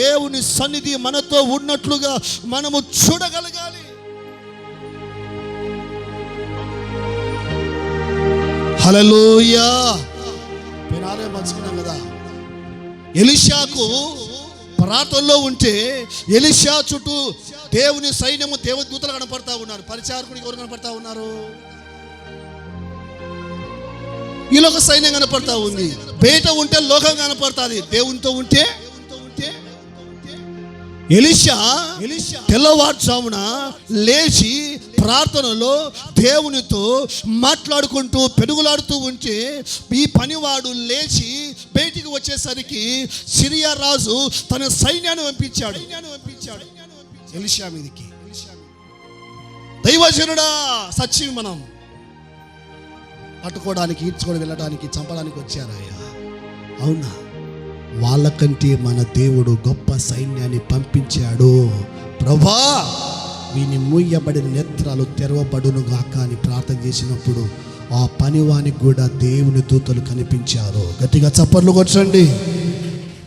దేవుని సన్నిధి మనతో ఉన్నట్లుగా మనము చూడగలగాలి. హల్లెలూయా. పెనారే పంచుకున్నాం కదా, ఎలీషాకు ప్రార్థనలో ఉంటే ఎలీషా చుట్టూ దేవుని సైన్యము, దేవదూతలు కనపడతా ఉన్నారు. పరిచారకుడికి ఎవరు కనపడతా ఉన్నారు? ఈ లోక సైన్యం కనపడతా ఉంది. బయట ఉంటే లోకం కనపడుతుంది, దేవునితో ఉంటే ఎలీషా తెల్లవారుజామున లేచి ప్రార్థనలో దేవునితో మాట్లాడుకుంటూ పెనుగులాడుతూ ఉంటే ఈ పనివాడు లేచి బయటికి వచ్చేసరికి సిరియా రాజు తన సైన్యాన్ని పంపించాడు ఎలీషా మీదకి. దైవజనుడా, సచ్చివి మనం పట్టుకోవడానికి, ఈడ్చుకొని వెళ్ళడానికి, చంపడానికి వచ్చారయ్యా. అవునా? వాళ్ళకంటే మన దేవుడు గొప్ప సైన్యాన్ని పంపించాడు. ప్రభా, వీని మూయబడిన నేత్రాలు తెరవబడును గాక అని ప్రార్థన చేసినప్పుడు ఆ పనివానికి కూడా దేవుని దూతలు కనిపించారు. గట్టిగా చప్పట్లు కొట్టండి,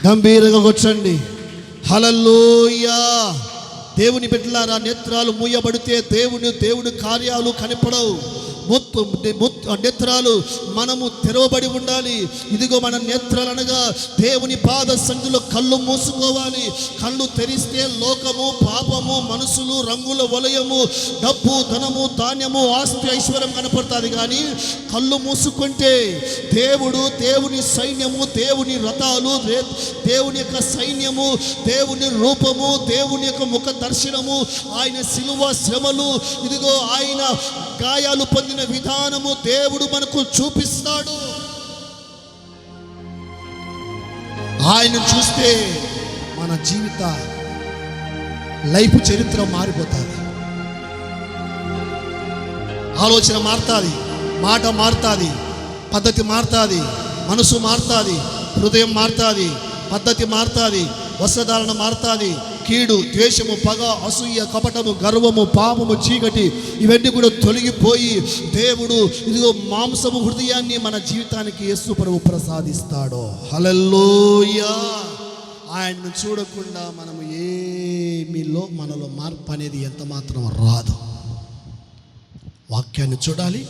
గంభీరంగా కొట్టండి. హల్లెలూయా. దేవుని బిడ్డలారా, నేత్రాలు మూయబడితే దేవుని కార్యాలు కనపడవు. నేత్రాలు మనము తెరవబడి ఉండాలి. ఇదిగో మన నేత్రాలు అనగా దేవుని పాద సన్నిధిలో కళ్ళు మూసుకోవాలి. కళ్ళు తెరిస్తే లోకము, పాపము, మనసులు, రంగుల వలయము, డబ్బు, ధనము, ధాన్యము, ఆస్తి, ఐశ్వర్యం కనపడుతుంది. కానీ కళ్ళు మూసుకుంటే దేవుని సైన్యము, దేవుని రథాలు, దేవుని యొక్క సైన్యము, దేవుని రూపము, దేవుని యొక్క ముఖ దర్శనము, ఆయన శిలువ శ్రమలు, ఇదిగో ఆయన గాయాలు పొందిన విధానము దేవుడు మనకు చూపిస్తాడు. ఆయన చూస్తే మన జీవిత లైఫ్ చరిత్ర మారిపోతుంది. ఆలోచన మారుతుంది, మాట మారుతుంది, పద్ధతి మారుతుంది, మనసు మారుతుంది, హృదయం మారుతుంది, పద్ధతి మారుతుంది, వస్త్రధారణ మారుతుంది. కీడు, ద్వేషము, పగ, అసూయ, కపటము, గర్వము, పాపము, చీకటి ఇవన్నీ కూడా తొలగిపోయి దేవుడు ఇదిగో మాంసము హృదయాన్ని మన జీవితానికి యేసు ప్రభువు ప్రసాదిస్తాడు. హల్లెలూయా. ఆయనను చూడకుండా మనము మనలో మార్పు అనేది ఎంత మాత్రం రాదు. వాక్యాన్ని చూడాలి,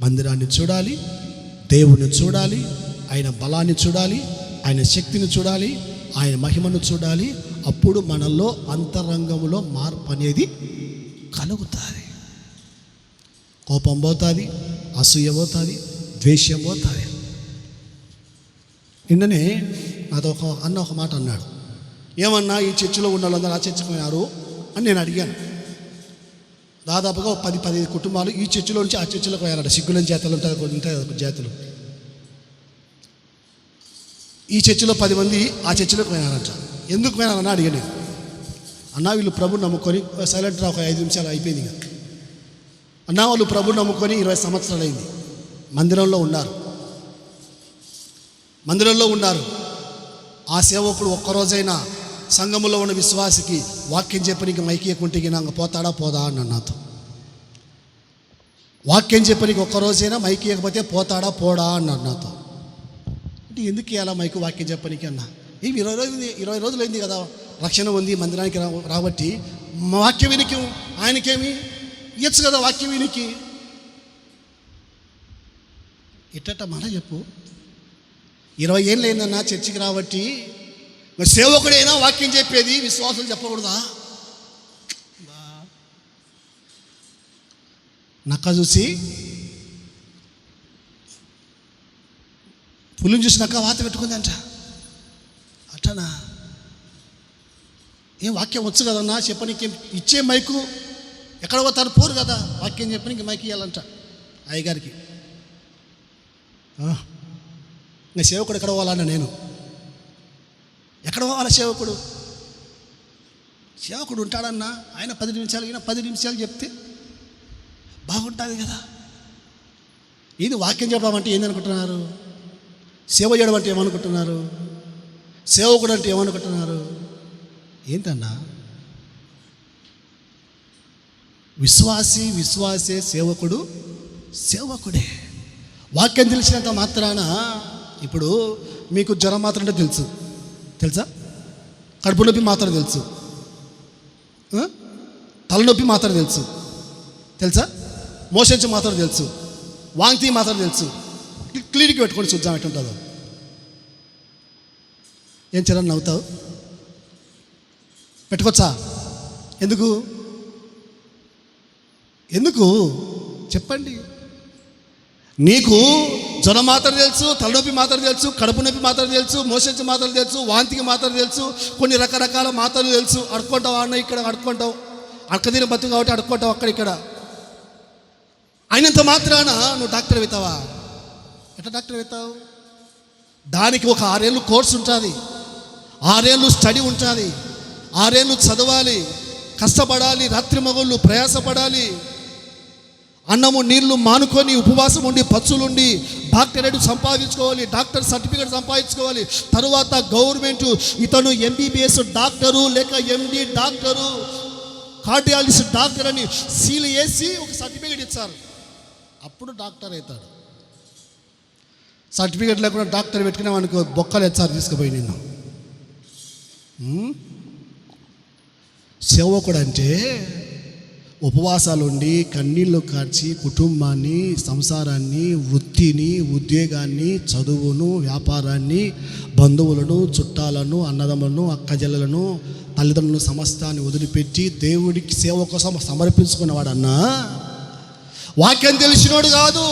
మందిరాన్ని చూడాలి, దేవుని చూడాలి, ఆయన బలాన్ని చూడాలి, ఆయన శక్తిని చూడాలి, ఆయన మహిమను చూడాలి. అప్పుడు మనలో అంతరంగంలో మార్పు అనేది కలుగుతుంది. కోపం పోతుంది, అసూయ పోతుంది, ద్వేషం పోతుంది. నిన్ననే నాతో ఒక మాట అన్నాడు. ఏమన్నా ఈ చర్చిలో ఉన్న వాళ్ళందరూ ఆ చర్చకు పోయినారు అని నేను అడిగాను. దాదాపుగా 10 కుటుంబాలు ఈ చర్చిలో నుంచి ఆ చర్చిలోకి పోయారట. సిగ్గులని జాతలు ఉంటాయి జాతులు. ఈ చర్చిలో 10 మంది ఆ చర్చిలోకి పోయినారంట. ఎందుకు పోయినారని అడిగాను నేను. అన్నా వీళ్ళు ప్రభుని నమ్ముకొని సైలెంట్ రా, ఒక 5 నిమిషాలు అయిపోయింది ఇక. అన్నా వాళ్ళు ప్రభుని నమ్ముకొని 20 సంవత్సరాలు అయింది. మందిరంలో ఉన్నారు. ఆ సేవకుడు ఒక్కరోజైనా సంఘములో ఉన్న విశ్వాసికి వాక్యం చెప్పనికి మైకియకుంటే నాకు పోతాడా పోదా అన్నాడు నాతో. వాక్యం చెప్పనికి ఒక్కరోజైనా మైకి ఇవ్వకపోతే పోతాడా పోడా అన్నాడు నాతో. అంటే ఎందుకు ఇలా మైకు వాక్యం చెప్పనికి అన్నా? ఇవి 20 రోజులు అయింది కదా, రక్షణ ఉంది, మందిరానికి రాబట్టి వాక్యం వినికి ఆయనకేమి ఇవ్వచ్చు కదా వాక్యం వినికి. ఇట్టట మన చెప్పు, 20 ఏళ్ళు అయిందన్నా చర్చికి రాబట్టి. మరి సేవకుడైనా వాక్యం చెప్పేది, విశ్వాసం చెప్పకూడదా? నక్క చూసి పులిని చూసి నక్క వాత పెట్టుకుందంట. అట్టనా? ఏం వాక్యం వచ్చు కదన్నా చెప్పనికి, ఇచ్చే మైకు ఎక్కడ పోతారు పోరు కదా, వాక్యం చెప్పనికి మైకి ఇవ్వాలంట అయ్యగారికి. ఇంకా సేవకుడు ఎక్కడ పోవాలన్నా నేను? ఎక్కడ పోవాలా సేవకుడు? సేవకుడు ఉంటాడన్నా ఆయన 10 నిమిషాలు అయినా 10 నిమిషాలు చెప్తే బాగుంటుంది కదా. ఇది వాక్యం చెప్పడం అంటే ఏందనుకుంటున్నారు? సేవ చేయడం అంటే ఏమనుకుంటున్నారు? సేవకుడు అంటే ఏమనుకుంటున్నారు? ఏంటన్నా? విశ్వాసే, సేవకుడు సేవకుడే. వాక్యం తెలిసినంత మాత్రాన ఇప్పుడు మీకు జ్వరం మాత్రం అంటే తెలుసా? కడుపు నొప్పి మాత్రం తెలుసు, తలనొప్పి మాత్రం తెలుసా? మోషన్స్ మాత్రం తెలుసు, వాంతి మాత్రం తెలుసు. క్లినిక్ పెట్టుకొని చూద్దాం ఎట్టుంటుందో. ఏం చరణ్ నవ్వుతావు? పెట్టుకోవచ్చా? ఎందుకు చెప్పండి. నీకు జ్వరం మాత్రం తెలుసు, తలనొప్పి మాత్రం తెలుసు, కడుపు నొప్పి మాత్రం తెలుసు, మోషన్స్ మాత్రం తెలుసు, వాంతికి మాత్రం తెలుసు, కొన్ని రకరకాల మాత్రలు తెలుసు. అడుక్కుంటావు అన్న, ఇక్కడ అడుక్కుంటావు, అడకదిన బతుకు కాబట్టి అడుక్కుంటావు అక్కడిక్కడ. అయినంత మాత్రాన నువ్వు డాక్టర్ అవుతావా? ఎట్లా డాక్టర్ అవుతావు? దానికి ఒక 6 ఏళ్ళు కోర్సు ఉంటుంది, 6 ఏళ్ళు స్టడీ ఉంటుంది, 6 ఏళ్ళు చదవాలి, కష్టపడాలి, రాత్రి మగళ్ళు ప్రయాసపడాలి, అన్నము నీళ్లు మానుకొని ఉపవాసం ఉండి పచ్చులుండి డాక్టరేట్ సంపాదించుకోవాలి, డాక్టర్ సర్టిఫికేట్ సంపాదించుకోవాలి. తరువాత గవర్నమెంట్ ఇతను MBBS డాక్టరు లేక MD డాక్టరు, కార్డియాలజిస్ట్ డాక్టర్ అని సీల్ వేసి ఒక సర్టిఫికేట్ ఇచ్చారు. అప్పుడు డాక్టర్ అవుతాడు. సర్టిఫికేట్ లేకుండా డాక్టర్ పెట్టుకున్నామనుకో బొక్కలు ఇచ్చారు తీసుకుపోయి నిన్ను. సేవకుడు అంటే ఉపవాసాలు ఉండి కన్నీళ్ళు కార్చి కుటుంబాన్ని, సంసారాన్ని, వృత్తిని, ఉద్యోగాన్ని, చదువును, వ్యాపారాన్ని, బంధువులను, చుట్టాలను, అన్నదమ్ములను, అక్కజెల్లలను, తల్లిదండ్రులను సమస్తాన్ని వదిలిపెట్టి దేవుడికి సేవ కోసం సమర్పించుకున్నవాడన్నా వాక్యం తెలిసినోడు కాదు.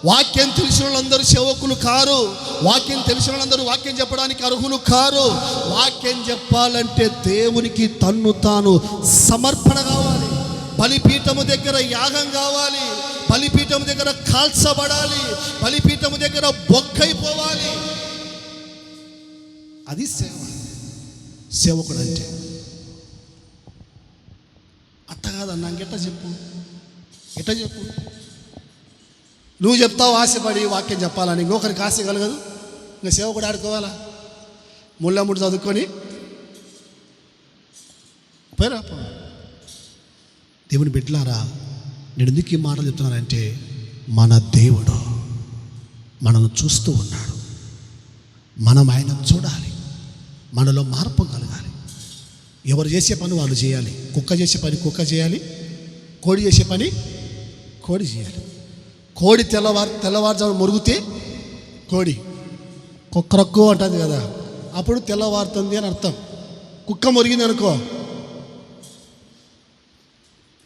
వాక్యం తెలిసిన వాళ్ళందరూ సేవకులు కారు. వాక్యం తెలిసిన వాళ్ళందరూ వాక్యం చెప్పడానికి అర్హులు కారు. వాక్యం చెప్పాలంటే దేవునికి తన్ను తాను సమర్పణ కావాలి. బలిపీఠము దగ్గర యాగం కావాలి, బలిపీఠము దగ్గర కాల్చబడాలి, బలిపీఠము దగ్గర బొక్కైపోవాలి. అది సేవకుడు అంటే. అట్ట కాదన్నా, ఇంకెట్ట చెప్పు, నువ్వు చెప్తావు ఆశపడి వాక్యం చెప్పాలని, ఇంకొకరికి ఆశ కలగదు. ఇంకా సేవకుడు ఆడుకోవాలా? ముళ్ళముడు చదువుకొని పోయిరా. దేవుని బిడ్డలారా, నేను ఎందుకు ఈ మాటలు చెప్తున్నానంటే మన దేవుడు మనల్ని చూస్తూ ఉన్నాడు. మనం ఆయన చూడాలి, మనలో మార్పు కలగాలి. ఎవరు చేసే పని వాళ్ళు చేయాలి. కుక్క చేసే పని కుక్క చేయాలి, కోడి చేసే పని కోడి చేయాలి. కోడి తెల్లవారుజాము మురుగుతే కోడి కుక్కరక్కు అంటుంది కదా, అప్పుడు తెల్లవారుతుంది అని అర్థం. కుక్క మురిగింది అనుకో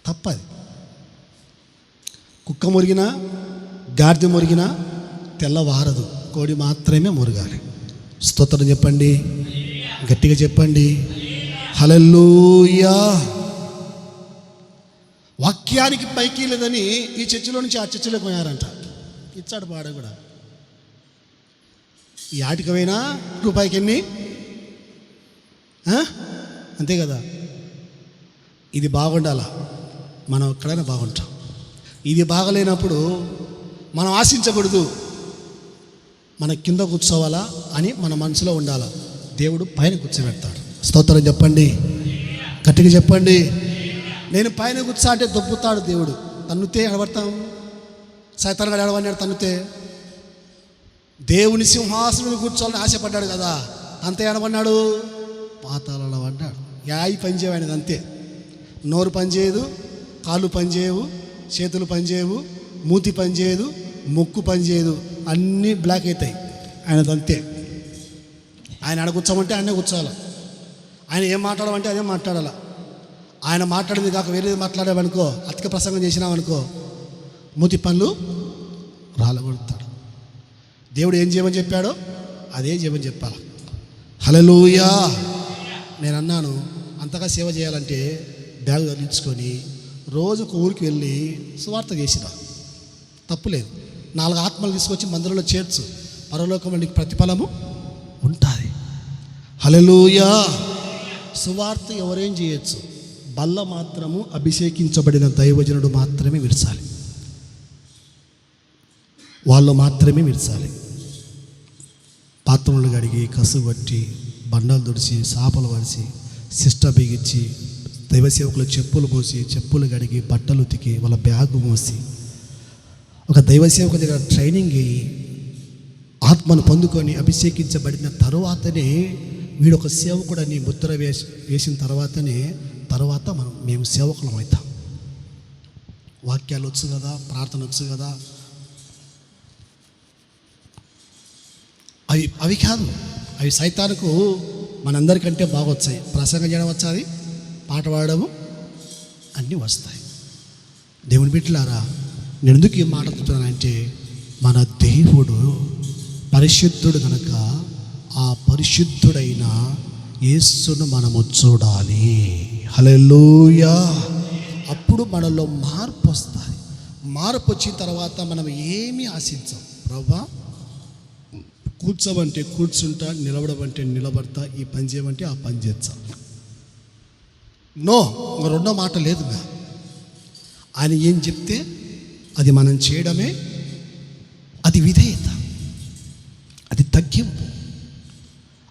తప్పది. కుక్క మురిగినా గాడిద మురిగినా తెల్లవారదు, కోడి మాత్రమే మురగాలి. స్తోత్రం చెప్పండి, గట్టిగా చెప్పండి, హల్లెలూయా. వాక్యానికి పైకి లేదని ఈ చర్చిలో నుంచి ఆ చర్చిలోకి పోయారంట. ఇచ్చాడు పాడ కూడా. ఈ ఆటికమైనా రూపాయికి ఎన్ని? అంతే కదా. ఇది బాగుండాలా, మనం ఎక్కడైనా బాగుంటాం. ఇది బాగలేనప్పుడు మనం ఆశించకూడదు. మన కింద కూర్చోవాలా అని మన మనసులో ఉండాలా. దేవుడు పైన కూర్చోబెడతాడు. స్తోత్రం చెప్పండి, గట్టిగా చెప్పండి. నేను పైన కూర్చో అంటే దొబ్బుతాడు దేవుడు. తన్నుతే ఎడబడతాం. సైతాన్ గారు ఎడబడినాడు తన్నుతే. దేవుని సింహాసనం కూర్చోవాలని ఆశపడ్డాడు కదా, అంతే ఎడబడినాడు, పాతాళంలో పడ్డాడు. యాయి పని చేయమనేది అంతే. నోరు పనిచేయదు, కాళ్ళు పనిచేయవు, చేతులు పనిచేయవు, మూతి పనిచేయదు, ముక్కు పనిచేయదు, అన్నీ బ్లాక్ అవుతాయి ఆయనది అంతే. ఆయన ఆడ కూర్చోమంటే ఆయనే కూర్చోవాలి. ఆయన ఏం మాట్లాడమంటే అదే మాట్లాడాలి. ఆయన మాట్లాడింది కాక వేరేది మాట్లాడామనుకో, అతిక ప్రసంగం చేసినామనుకో, మూతి పనులు రాలగొడతాడు. దేవుడు ఏం చేయమని చెప్పాడో అదే చేయమని చెప్పాలి. హల్లెలూయా. నేను అన్నాను, అంతగా సేవ చేయాలంటే బ్యాగ్ తగిలించుకొని రోజుకు ఊరికి వెళ్ళి సువార్త చేసిన తప్పులేదు. 4 ఆత్మలు తీసుకొచ్చి మందిరంలో చేర్చు, పరలోకంలో నీకు ప్రతిఫలము ఉంటుంది. హల్లెలూయా. సువార్త ఎవరేం చేయొచ్చు, బల్ల మాత్రము అభిషేకించబడిన దైవజనుడు మాత్రమే విరచాలి, వాళ్ళు మాత్రమే విరచాలి. పాత్రలు కడిగి, కసు పట్టి, బండలు తుడిచి, సాపలు వడిచి, సిస్ట బిగించి, దైవ సేవకులు చెప్పులు పోసి, చెప్పులు కడిగి, బట్టలు ఉతికి, వాళ్ళ బ్యాగు మోసి, ఒక దైవ సేవకు దగ్గర ట్రైనింగ్ అయ్యి ఆత్మను పొందుకొని అభిషేకించబడిన తరువాతనే వీడు ఒక సేవకుడు అని ముద్ర వేసిన తర్వాత మేము సేవకులం అవుతాం. వాక్యాలు వచ్చు కదా, ప్రార్థన వచ్చు కదా, అవి కాదు. అవి సైతానుకు మనందరికంటే బాగా వచ్చాయి. ప్రసంగం చేయడం వచ్చాది, పాట పాడము అన్నీ వస్తాయి. దేవుని బిడ్డలారా, నేను ఎందుకు ఏం మాట్లాడుతున్నానంటే, మన దేవుడు పరిశుద్ధుడు కనుక ఆ పరిశుద్ధుడైన యేసును మనము చూడాలి. హల్లెలూయా. అప్పుడు మనలో మార్పు వస్తుంది. మార్పు వచ్చిన తర్వాత మనం ఏమీ ఆశించాం. ప్రభువా, కూర్చోమంటే కూర్చుంటా, నిలబడమంటే నిలబడతా, ఈ పని చేయమంటే ఆ పని చేస్తా. నో, రెండో మాట లేదుగా. ఆయన ఏం చెప్తే అది మనం చేయడమే. అది విధేయత, అది తగ్గింపు,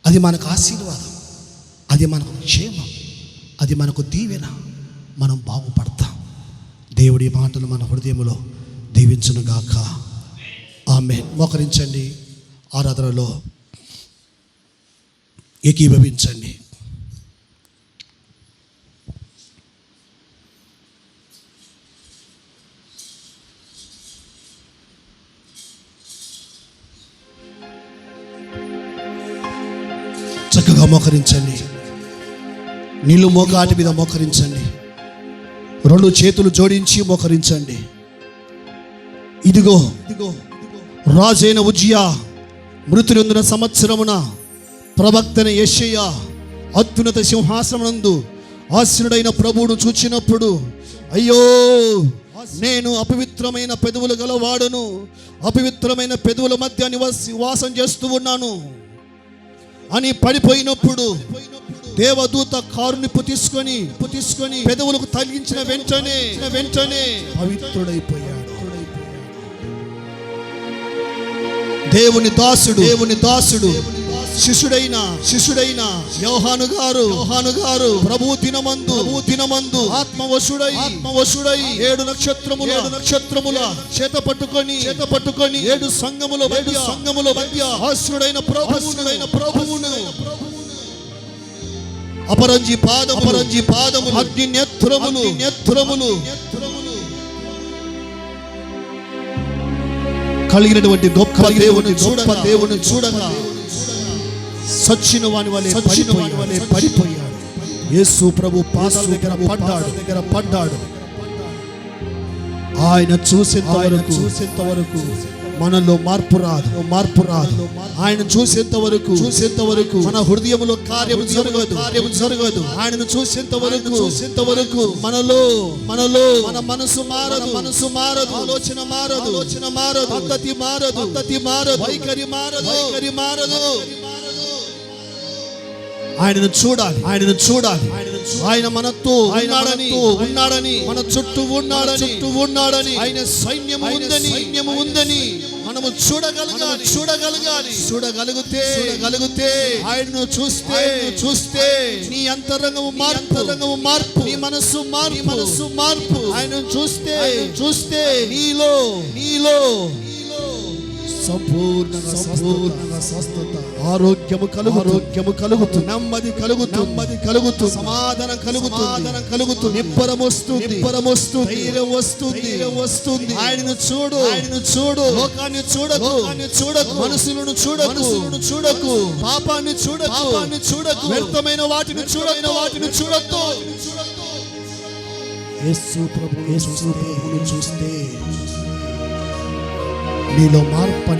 అది మనకు ఆశీర్వాదం, అది మనకు క్షేమం, అది మనకు దీవెన. మనం బాగుపడతాం. దేవుడి మాటలు మన హృదయంలో దీవించునుగాక. ఆమేన్. మోకరించండి, ఆరాధనలో ఏకీభవించండి. చక్కగా మోకరించండి. నీళ్ళు మోకాటి మీద మోకరించండి. 2 చేతులు జోడించి మోకరించండి. ఇదిగో రాజైన ఉజ్జియా మృతులందున సంవత్సరమున ప్రవక్తన యెషయా అత్యున్నత సింహాసనమునందు ఆసీనుడైన ప్రభువును చూచినప్పుడు, అయ్యో, నేను అపవిత్రమైన పెదవులు గలవాడును, అపవిత్రమైన పెదవుల మధ్య నివాసం చేస్తూ ఉన్నాను అని పడిపోయినప్పుడు, దేవదూత కారునిప్పు తీసుకొని పెదవులకు తగిలించిన వెంటనే పవిత్రుడైపోయాడు. దేవుని దాసుడు శిష్యుడైన యోహాను గారు ప్రభు దినమందు ఆత్మవశుడై 7 నక్షత్రముల చేత పట్టుకొని 7 సంఘముల మధ్య ఆశ్రుడైన ప్రభువును అపరంజి పాదములు అగ్ని నేత్రములు కలిగినటువంటి గొప్ప దేవుని చూడగా సచ్చిన వాని వలె పడిపోయాడు. యేసు ప్రభు పాదాల దగ్గర పడ్డాడు. ఆయన చూసేంత వరకు మనలో మార్పు రాదు. ఆయన చూసేంత వరకు మన హృదయంలో కార్యము జరగదు. ఆయనను చూసేంత వరకు మనలో మన మనసు మారదు, ఆలోచన మారదు, పద్ధతి మారదు, వైఖరి మారదు. ఆయనను చూడాలి. ఆయన మనతో ఉన్నాడని, మన చుట్టూ ఉన్నాడని, ఆయన సైన్యము ఉందని మనము చూడగలిగితే ఆయనను చూస్తే నీ అంతరంగము మార్పు, నీ మనసు మార్పు. ఆయనను చూస్తే నీలో సంపూర్ణంగా స్వస్థత, ఆరోగ్యము కలుగుతుంది, నెమ్మది కలుగుతుంది, సమాధానం కలుగుతుంది, నిబ్బరం వస్తుంది, ధైర్యం వస్తుంది. ఆయనను చూడు, లోకాన్ని చూడకు, మనుషులను చూడకు, పాపాన్ని చూడకు, వ్యర్థమైన వాటిని చూడొద్దు. యేసు ప్రభువును చూస్తే నీలో మార్పు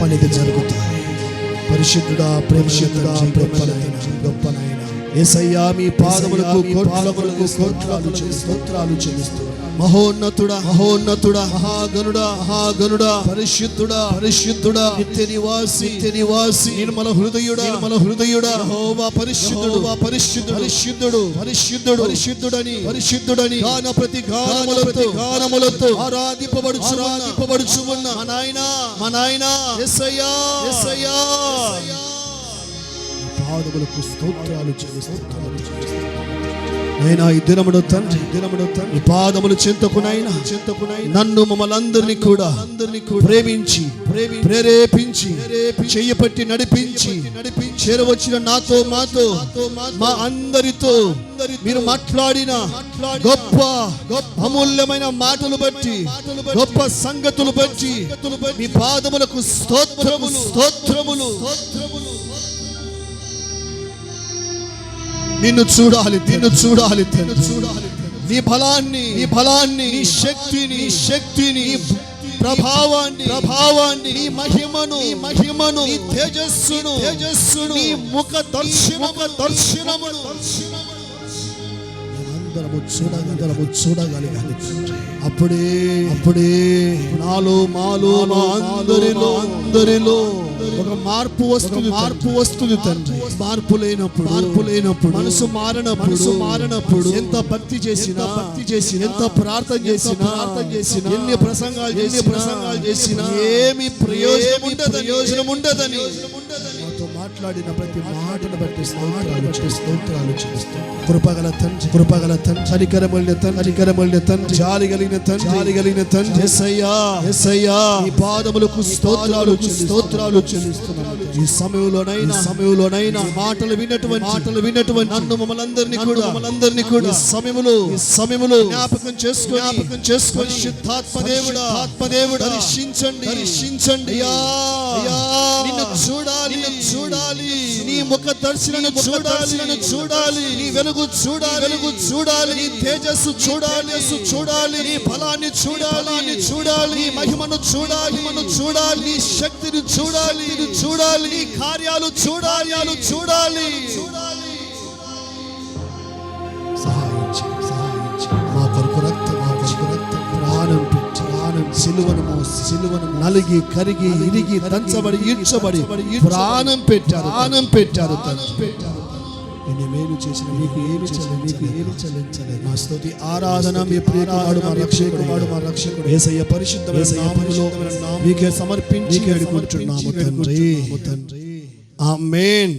అనేది జరుగుతుంది. పరిశుద్ధుడా, ప్రేమశుద్ధుడా, గొప్పనైనా యేసయ్యా, మీ పాదములకు కోట్లాలు స్తోత్రాలు చెల్లిస్తూ, మహోన్నతుడా, మహాగణుడా, పరిశుద్ధుడా, నిత్య నివాసి, నిర్మల హృదయుడా, యెహోవా పరిశుద్ధుడని గాన ప్రతి గానములతో ఆరాధింపబడుచు ఉన్న మా నాయనా యేసయ్యా, పాదములకు స్తోత్రాలు చెల్లిస్తున్నాను. నైనా ఈ దినమును తండ్రి, ఈ పాదములు చెంతకునైనా నన్ను మమ్మల్ందరినీ కూడా ప్రేమించి ప్రేరేపించి చెయ్యపట్టి నడిపించి చేరవచ్చిన నాతో మా అందరితో మీరు మాట్లాడిన గొప్ప అమూల్యమైన మాటలు బట్టి, గొప్ప సంగతులు బట్టి మీ పాదములకు స్తోత్రములు. నిన్ను చూడాలి, నీ బలాన్ని, నీ శక్తిని, ప్రభావాన్ని, నీ మహిమను, నీ తేజస్సును, నీ ముఖ దర్శనమును అందరము చూడగలిగాలి. అప్పుడే నాలో అందరిలో ఒక మార్పు వస్తుంది తండ్రి. మార్పు లేనప్పుడు, మనసు మారనప్పుడు, ఎంత భక్తి చేసినా, ఎంత ప్రార్థన చేసినా, ఎన్ని ప్రసంగాలు చేసినా ఏమి ప్రయోజనం ఉండదని మాట్లాడిన ప్రతి మాటను బట్టి స్తోత్రాలు చేస్తాం. కృపగల తండ్రి, కనికరముల తండ్రి, జాలి కలిగిన తండ్రి, యేసయ్యా ఈ పాదములకు స్తోత్రాలు చెల్లిస్తున్నాను. ఈ సమయంలోనైనా మాటలు విన్నటువంటి నన్ను మమ్మల్ందరినీ కూడా ఈ సమయములో జ్ఞాపకం చేసుకొని ఆత్మదేవుడా దర్శించండి. నిన్ను చూడాలి, నీ ముఖ దర్శనను చూడాలి, నీ వెలుగు చూడాలి, నీ తేజస్సు చూడాలి, నీ బలాన్ని చూడాలి, నీ మహిమను చూడాలి, నీ శక్తిని చూడాలి, నీ కార్యాలు చూడాలి. సహాయించి మా కొరకు రక్తం ప్రాణం సిలువను నలిగి కరిగి ఇరిగి దంచబడి ఈడ్చబడి ప్రాణం పెట్టారు తండ్రి. నేను మేలు చేసిన మీకు ఏమి చెల్లించలేదు. మా స్తుతి ఆరాధన మీ ప్రియకుమారుడు మా రక్షకుడు యేసయ్య పరిశుద్ధమైన నామములో మీకే సమర్పించి వేడుకుంటున్నాము తండ్రి. ఆమేన్.